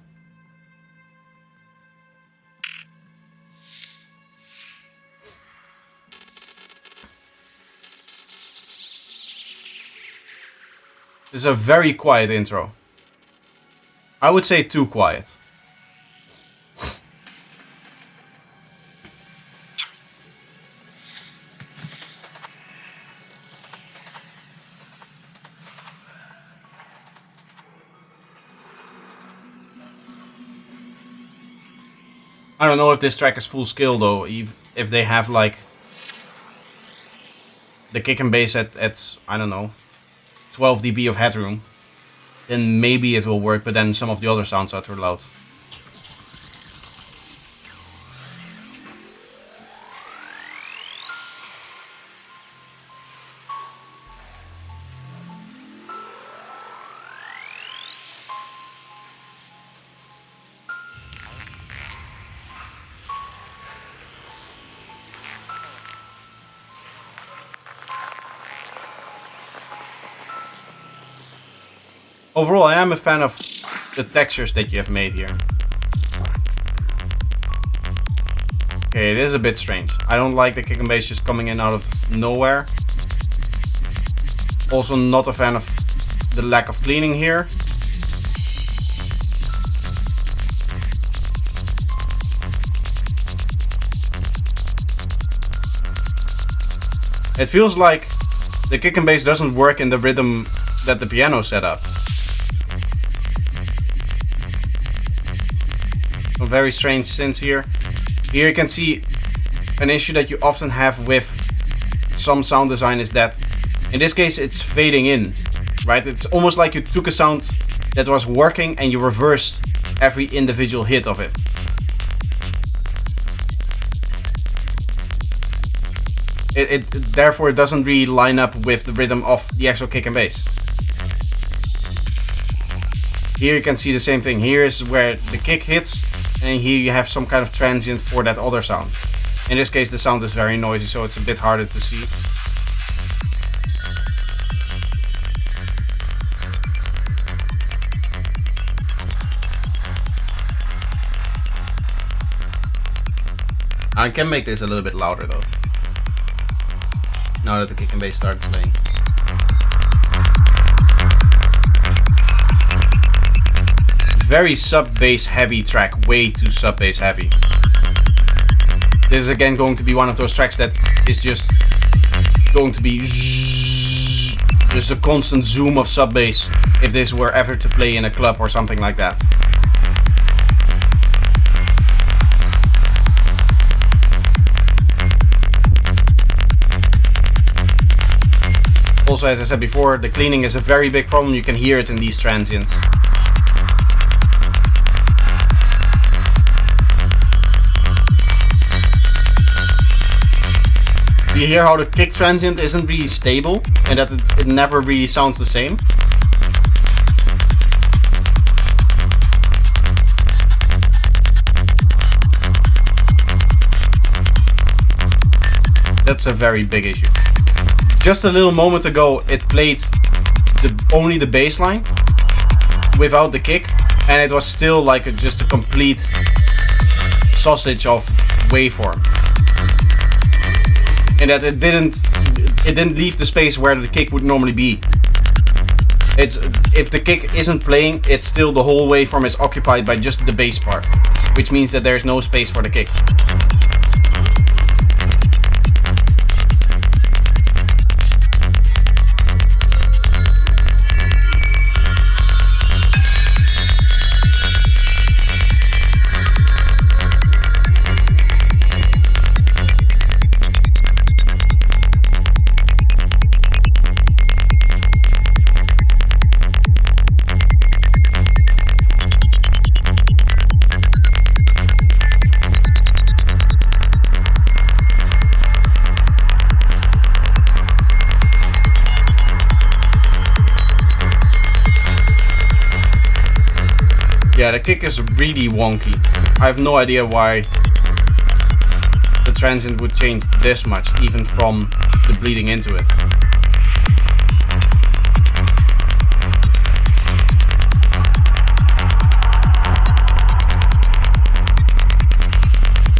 This is a very quiet intro. I would say too quiet. I don't know if this track is full scale though, if they have like the kick and bass at I don't know, 12 dB of headroom, then maybe it will work, but then some of the other sounds are too loud. Overall, I am a fan of the textures that you have made here. Okay, it is a bit strange. I don't like the kick and bass just coming in out of nowhere. Also not a fan of the lack of cleaning here. It feels like the kick and bass doesn't work in the rhythm that the piano set up. Some very strange synths here. Here you can see an issue that you often have with some sound design is that in this case it's fading in, right? It's almost like you took a sound that was working and you reversed every individual hit of it. Therefore it doesn't really line up with the rhythm of the actual kick and bass. Here you can see the same thing. Here is where the kick hits, and here you have some kind of transient for that other sound. In this case the sound is very noisy, so it's a bit harder to see. I can make this a little bit louder though, now that the kick and bass started playing. Very sub-bass heavy track, way too sub-bass heavy. This is again going to be one of those tracks that is just going to be just a constant zoom of sub-bass if this were ever to play in a club or something like that. Also, as I said before, the cleaning is a very big problem. You can hear it in these transients. You hear how the kick transient isn't really stable and that it never really sounds the same. That's a very big issue. Just a little moment ago it played only the bass line without the kick, and it was still like just a complete sausage of waveform. And that it didn't leave the space where the kick would normally be. If the kick isn't playing, it's still the whole waveform is occupied by just the bass part, which means that there's no space for the kick. Yeah, the kick is really wonky. I have no idea why the transient would change this much, even from the bleeding into it.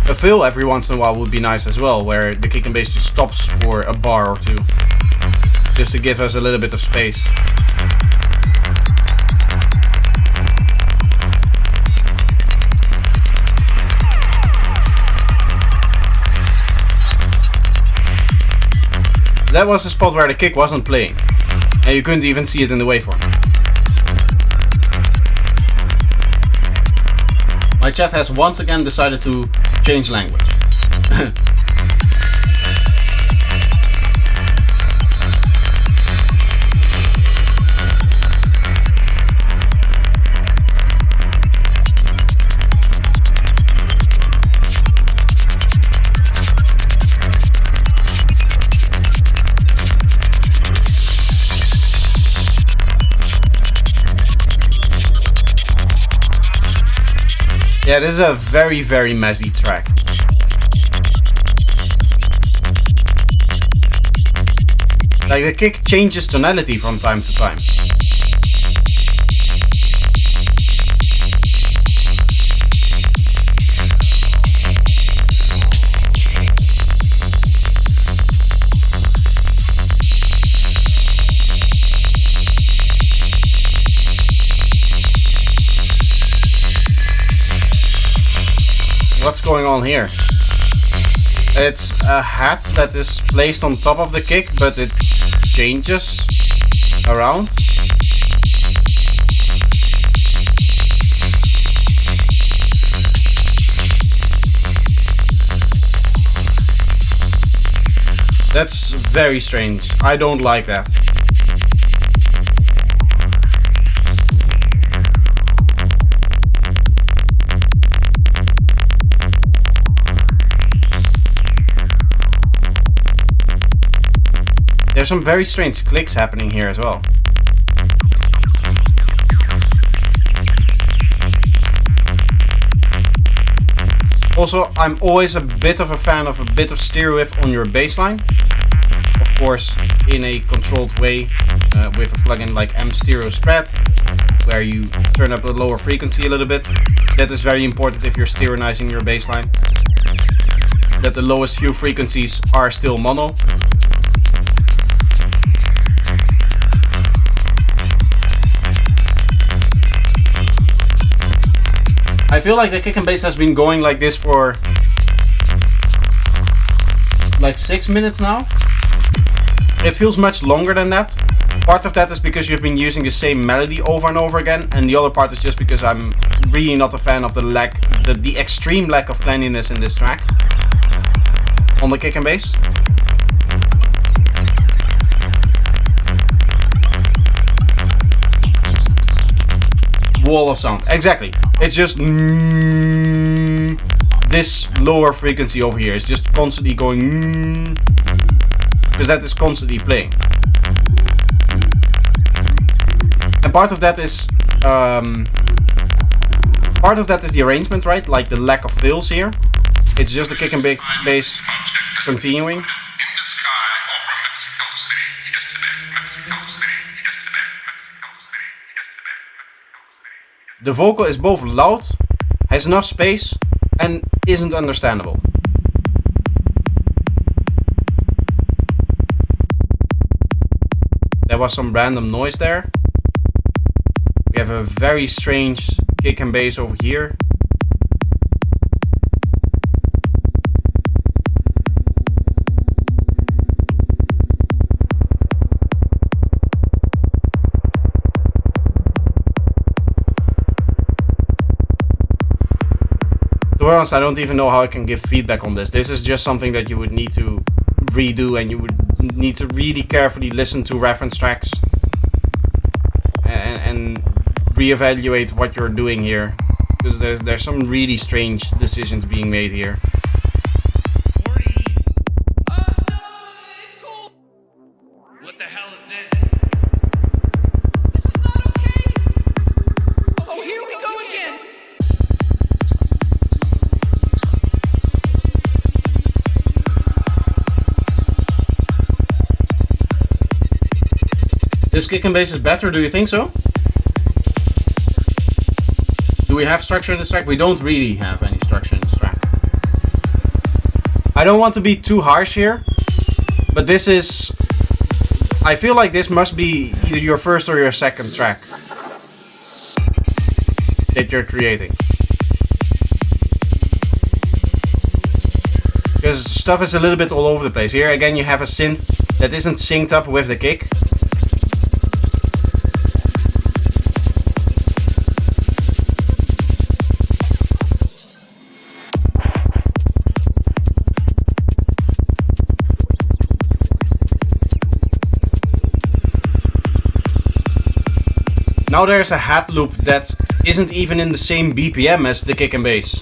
A fill every once in a while would be nice as well, where the kick and bass just stops for a bar or two, just to give us a little bit of space. That was a spot where the kick wasn't playing, and you couldn't even see it in the waveform. My chat has once again decided to change language. Yeah, this is a very, very messy track. Like, the kick changes tonality from time to time. What's going on here? It's a hat that is placed on top of the kick, but it changes around. That's very strange. I don't like that. There's some very strange clicks happening here as well. Also, I'm always a bit of a fan of a bit of stereo riff on your bassline. Of course, in a controlled way with a plugin like M Stereo Spread, where you turn up the lower frequency a little bit. That is very important if you're stereoizing your bassline. That the lowest few frequencies are still mono. I feel like the kick and bass has been going like this for like 6 minutes now. It feels much longer than that. Part of that is because you've been using the same melody over and over again, and the other part is just because I'm really not a fan of the extreme lack of cleanliness in this track on the kick and bass. Wall of sound, exactly. It's just this lower frequency over here is just constantly going because that is constantly playing. And part of that is the arrangement, right? Like the lack of fills here. It's just the kick and bass continuing. The vocal is both loud, has enough space, and isn't understandable. There was some random noise there. We have a very strange kick and bass over here. To be honest, I don't even know how I can give feedback on this. This is just something that you would need to redo, and you would need to really carefully listen to reference tracks and reevaluate what you're doing here, because there's some really strange decisions being made here. What the hell is this? This is not okay! Oh, here we go again! This kick and bass is better, do you think so? Do we have structure in this track? We don't really have any structure in this track. I don't want to be too harsh here, but this is... I feel like this must be either your first or your second track that you're creating. Because stuff is a little bit all over the place. Here again you have a synth that isn't synced up with the kick. Now there's a hat loop that isn't even in the same BPM as the kick and bass.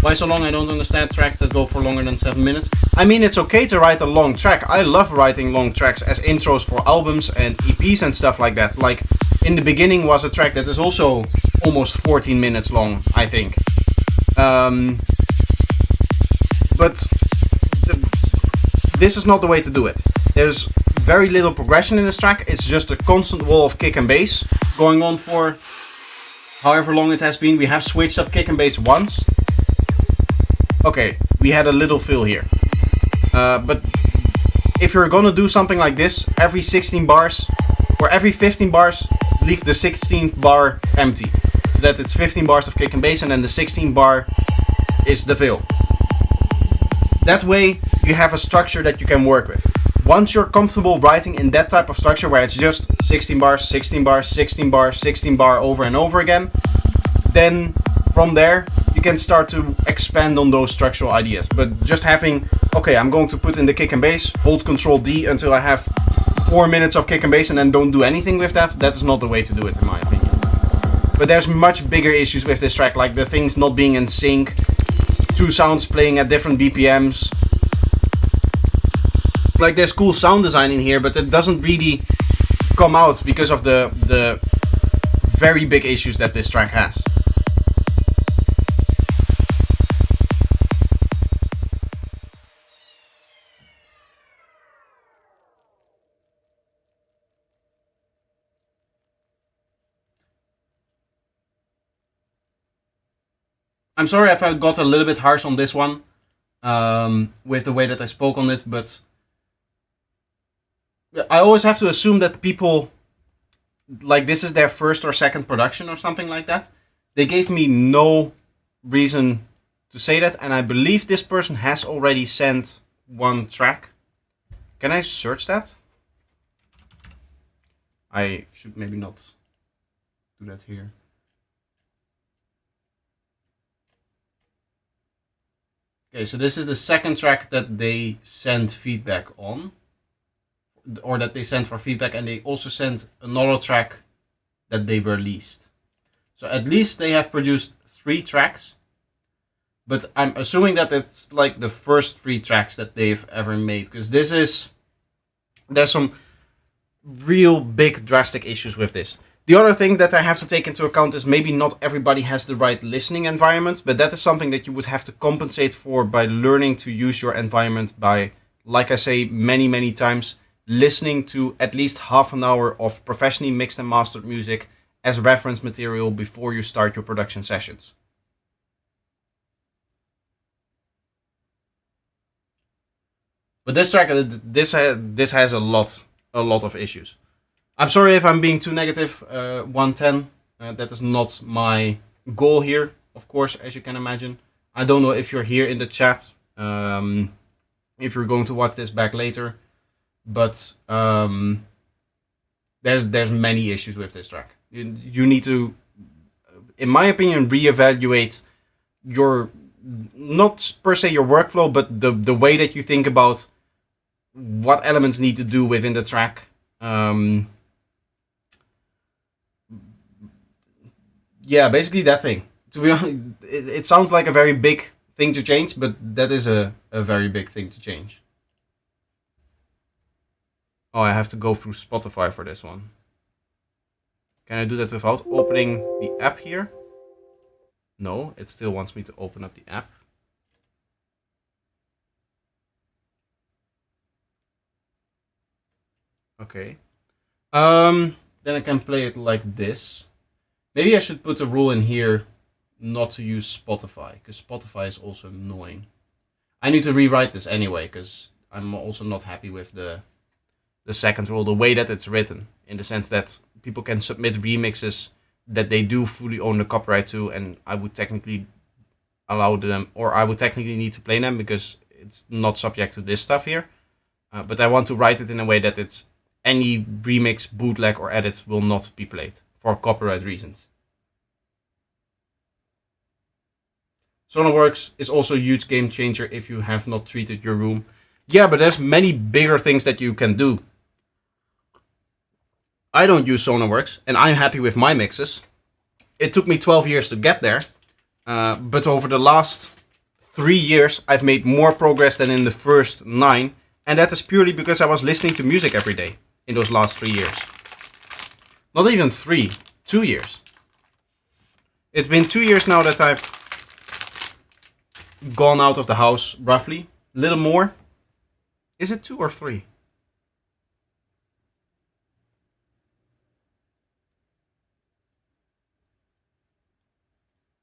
Why so long? I don't understand tracks that go for longer than 7 minutes. I mean, it's okay to write a long track. I love writing long tracks as intros for albums and EPs and stuff like that. Like, In the Beginning was a track that is also almost 14 minutes long, I think. But this is not the way to do it. There's very little progression in this track. It's just a constant wall of kick and bass going on for however long it has been. We have switched up kick and bass once. Okay, we had a little fill here. But if you're gonna do something like this, every 16 bars or every 15 bars, leave the 16th bar empty. So that it's 15 bars of kick and bass and then the 16th bar is the fill. That way you have a structure that you can work with. Once you're comfortable writing in that type of structure where it's just 16 bars, 16 bars, 16 bars, 16 bar over and over again, then from there you can start to expand on those structural ideas. But just having, okay, I'm going to put in the kick and bass, hold Control D until I have 4 minutes of kick and bass and then don't do anything with that, that is not the way to do it in my opinion. But there's much bigger issues with this track, like the things not being in sync, two sounds playing at different BPMs. Like, there's cool sound design in here, but it doesn't really come out because of the very big issues that this track has. I'm sorry if I got a little bit harsh on this one, with the way that I spoke on it, but I always have to assume that people, like, this is their first or second production or something like that. They gave me no reason to say that, and I believe this person has already sent one track. Can I search that? I should maybe not do that here. Okay, so this is the second track that they sent feedback on, or that they sent for feedback, and they also sent another track that they released. So at least they have produced 3 tracks, but I'm assuming that it's like the first 3 tracks that they've ever made, because there's some real big drastic issues with this. The other thing that I have to take into account is maybe not everybody has the right listening environment, but that is something that you would have to compensate for by learning to use your environment by, like I say many times, listening to at least half an hour of professionally mixed and mastered music as reference material before you start your production sessions. But this track, this has a lot of issues. I'm sorry if I'm being too negative, 110. That is not my goal here, of course, as you can imagine. I don't know if you're here in the chat, if you're going to watch this back later, but there's many issues with this track. You need to, in my opinion, reevaluate your, not per se your workflow, but the way that you think about what elements need to do within the track. Yeah, basically that thing. To be honest, it sounds like a very big thing to change, but that is a very big thing to change. Oh, I have to go through Spotify for this one. Can I do that without opening the app here? No, it still wants me to open up the app. Okay. Then I can play it like this. Maybe I should put a rule in here not to use Spotify, because Spotify is also annoying. I need to rewrite this anyway, because I'm also not happy with the second rule, the way that it's written, in the sense that people can submit remixes that they do fully own the copyright to, and I would technically allow them, or I would technically need to play them because it's not subject to this stuff here. But I want to write it in a way that it's any remix, bootleg, or edit will not be played for copyright reasons. Sonarworks is also a huge game changer if you have not treated your room. Yeah, but there's many bigger things that you can do. I don't use Sonarworks, and I'm happy with my mixes. It took me 12 years to get there, but over the last 3 years, I've made more progress than in the first 9, and that is purely because I was listening to music every day in those last 3 years. Not even 3, 2 years. It's been 2 years now that I've gone out of the house, roughly. A little more. Is it 2 or 3?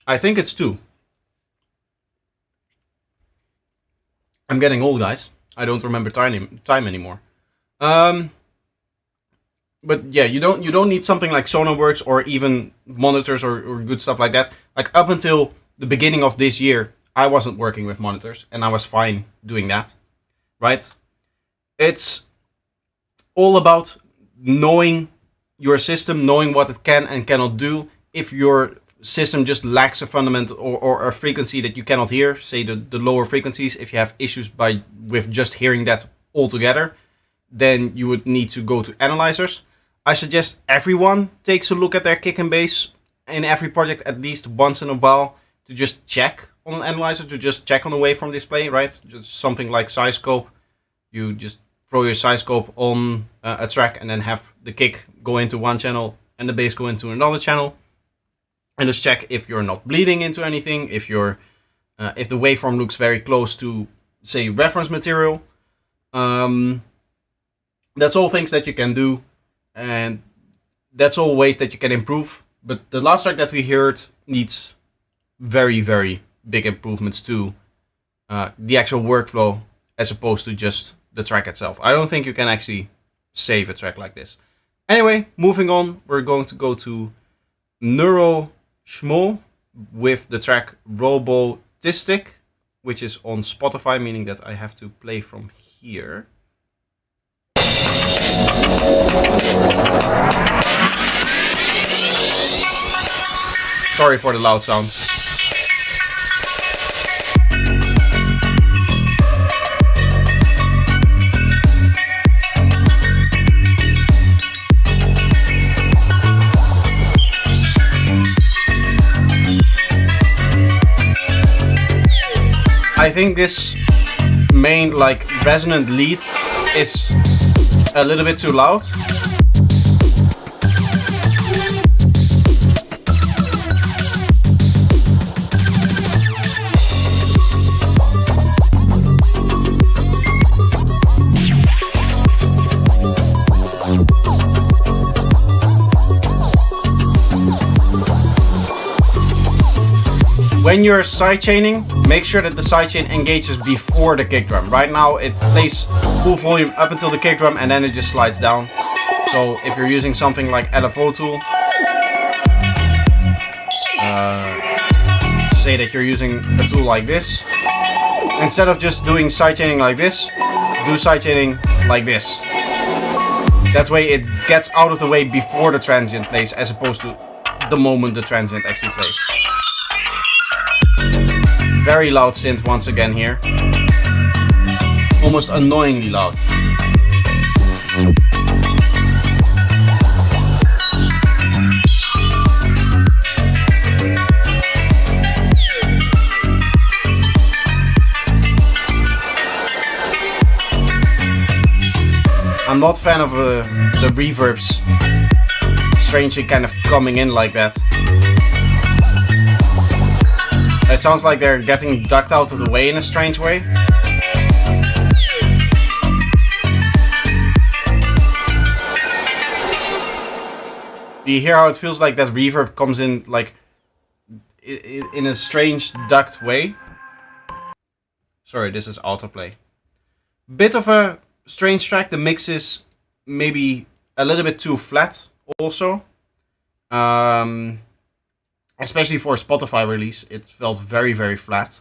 I think it's 2. I'm getting old, guys. I don't remember time anymore. But yeah, you don't need something like Sonarworks or even monitors or good stuff like that. Like up until the beginning of this year, I wasn't working with monitors, and I was fine doing that, right? It's all about knowing your system, knowing what it can and cannot do. If your system just lacks a fundamental or a frequency that you cannot hear, say the lower frequencies, if you have issues with just hearing that altogether, then you would need to go to analyzers. I suggest everyone takes a look at their kick and bass in every project at least once in a while to just check on an analyzer, to just check on the waveform display, right? Just something like size scope. You just throw your size scope on a track and then have the kick go into one channel and the bass go into another channel. And just check if you're not bleeding into anything, if the waveform looks very close to, say, reference material. That's all things that you can do, and that's all ways that you can improve. But the last track that we heard needs very, very big improvements to the actual workflow as opposed to just the track itself. I don't think you can actually save a track like this. Anyway, moving on, we're going to go to Neuro Schmo with the track Robotistic, which is on Spotify, meaning that I have to play from here. Sorry for the loud sound. I think this main resonant lead is a little bit too loud. When you're sidechaining, make sure that the sidechain engages before the kick drum. Right now it plays full volume up until the kick drum and then it just slides down. So if you're using something like LFO tool, say that you're using a tool like this, instead of just doing sidechaining like this, do sidechaining like this. That way it gets out of the way before the transient plays as opposed to the moment the transient actually plays. Very loud synth once again here. Almost annoyingly loud. I'm not a fan of the reverbs strangely kind of coming in like that. It sounds like they're getting ducked out of the way in a strange way. Do you hear how it feels like that reverb comes in like in a strange ducked way? Sorry, this is autoplay. Bit of a strange track. The mix is maybe a little bit too flat also. Especially for a Spotify release, it felt very, very flat.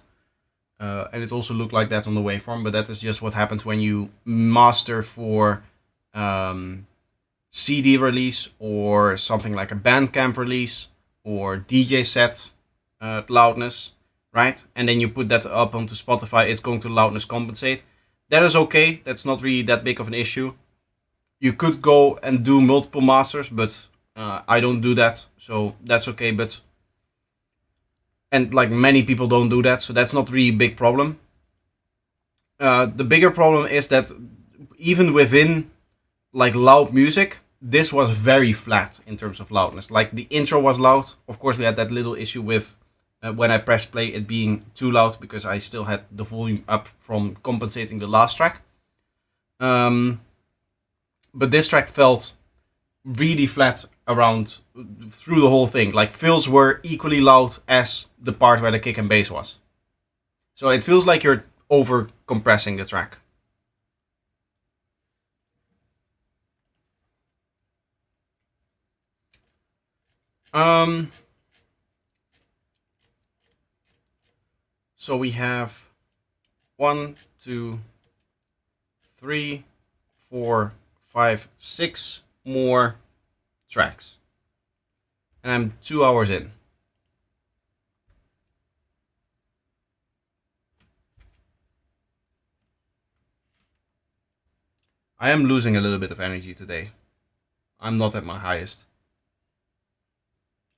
And it also looked like that on the waveform, but that is just what happens when you master for CD release or something like a Bandcamp release or DJ set loudness, right? And then you put that up onto Spotify, it's going to loudness compensate. That is okay, that's not really that big of an issue. You could go and do multiple masters, but I don't do that, so that's okay, but... And like many people don't do that, so that's not really a big problem. The bigger problem is that even within like loud music, this was very flat in terms of loudness. Like the intro was loud. Of course, we had that little issue with when I pressed play it being too loud because I still had the volume up from compensating the last track. But this track felt really flat around through the whole thing. Like fills were equally loud as the part where the kick and bass was. So it feels like you're over compressing the track. So we have 1, 2, 3, 4, 5, 6 more tracks. And I'm 2 hours in. I am losing a little bit of energy today. I'm not at my highest.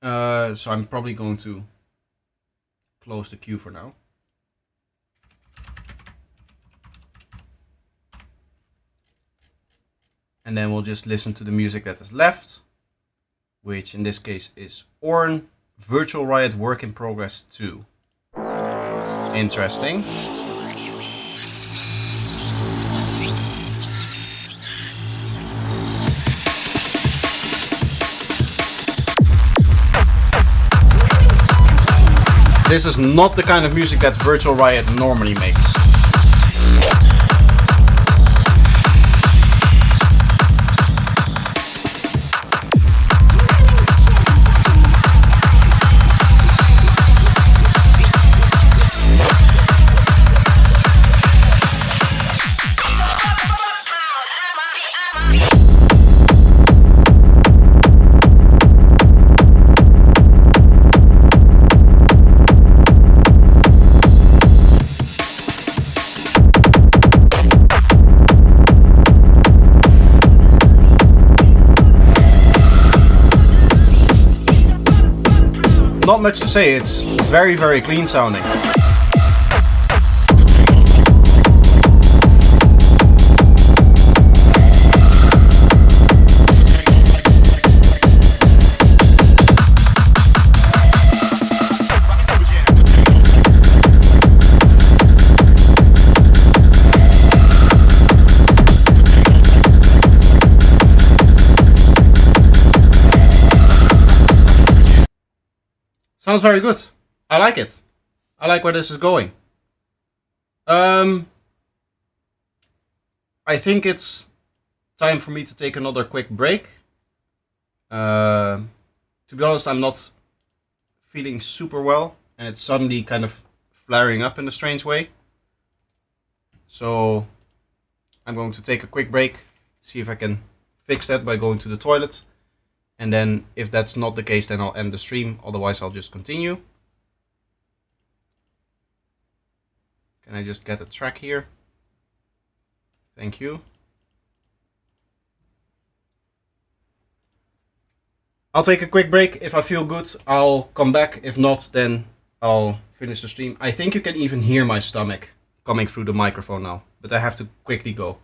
So I'm probably going to close the queue for now. And then we'll just listen to the music that is left, which in this case is Orn, Virtual Riot Work in Progress 2. Interesting. This is not the kind of music that Virtual Riot normally makes. Not much to say, it's very, very clean sounding. Sounds very good. I like it. I like where this is going. I think it's time for me to take another quick break. To be honest, I'm not feeling super well, and it's suddenly kind of flaring up in a strange way. So I'm going to take a quick break, see if I can fix that by going to the toilet. And then if that's not the case, then I'll end the stream. Otherwise, I'll just continue. Can I just get a track here? Thank you. I'll take a quick break. If I feel good, I'll come back. If not, then I'll finish the stream. I think you can even hear my stomach coming through the microphone now. But I have to quickly go.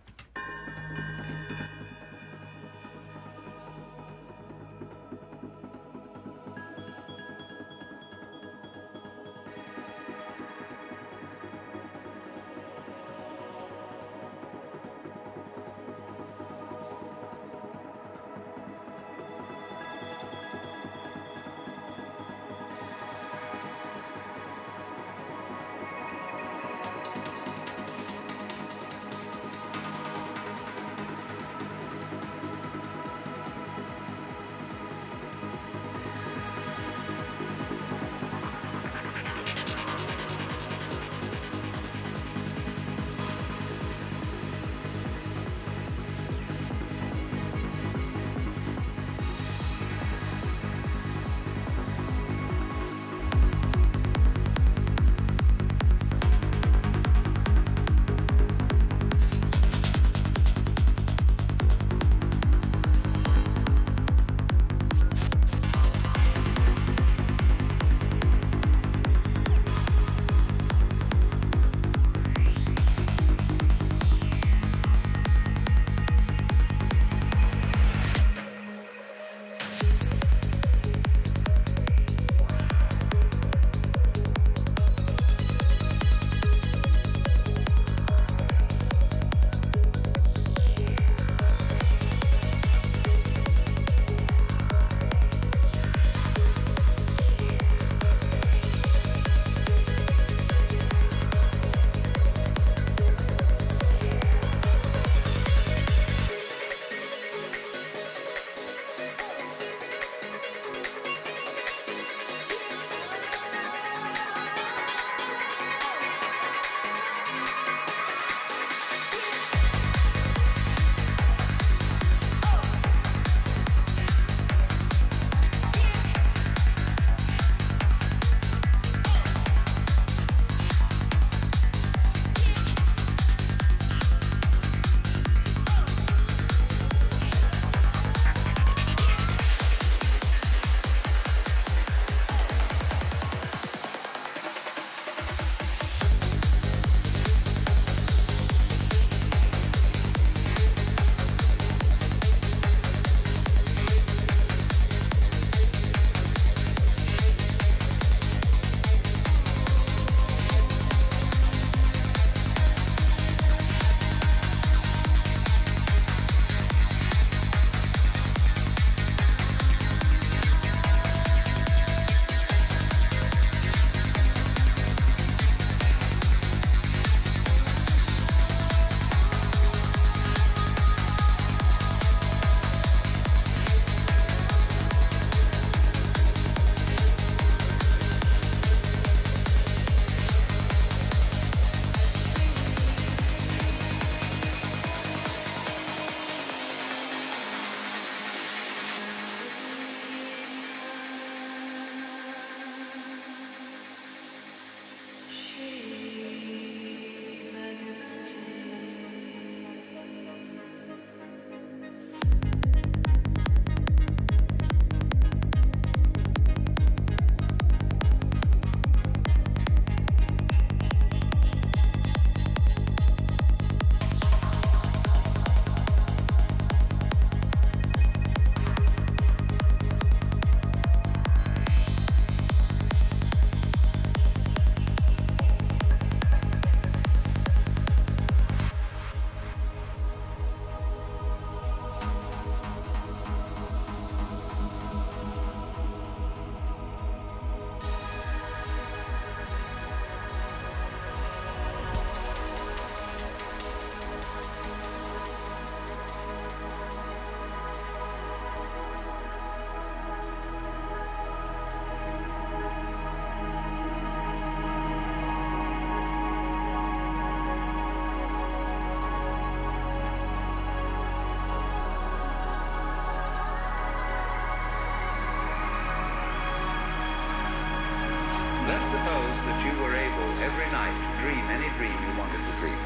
Let's suppose that you were able every night to dream any dream you wanted to dream.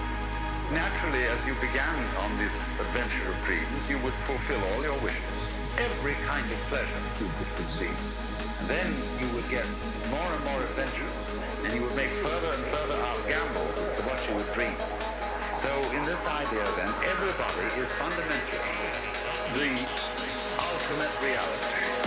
Naturally, as you began on this adventure of dreams, you would fulfill all your wishes. Every kind of pleasure you could conceive. And then you would get more and more adventurous, and you would make further and further out gambles as to what you would dream. So in this idea then, everybody is fundamentally the ultimate reality.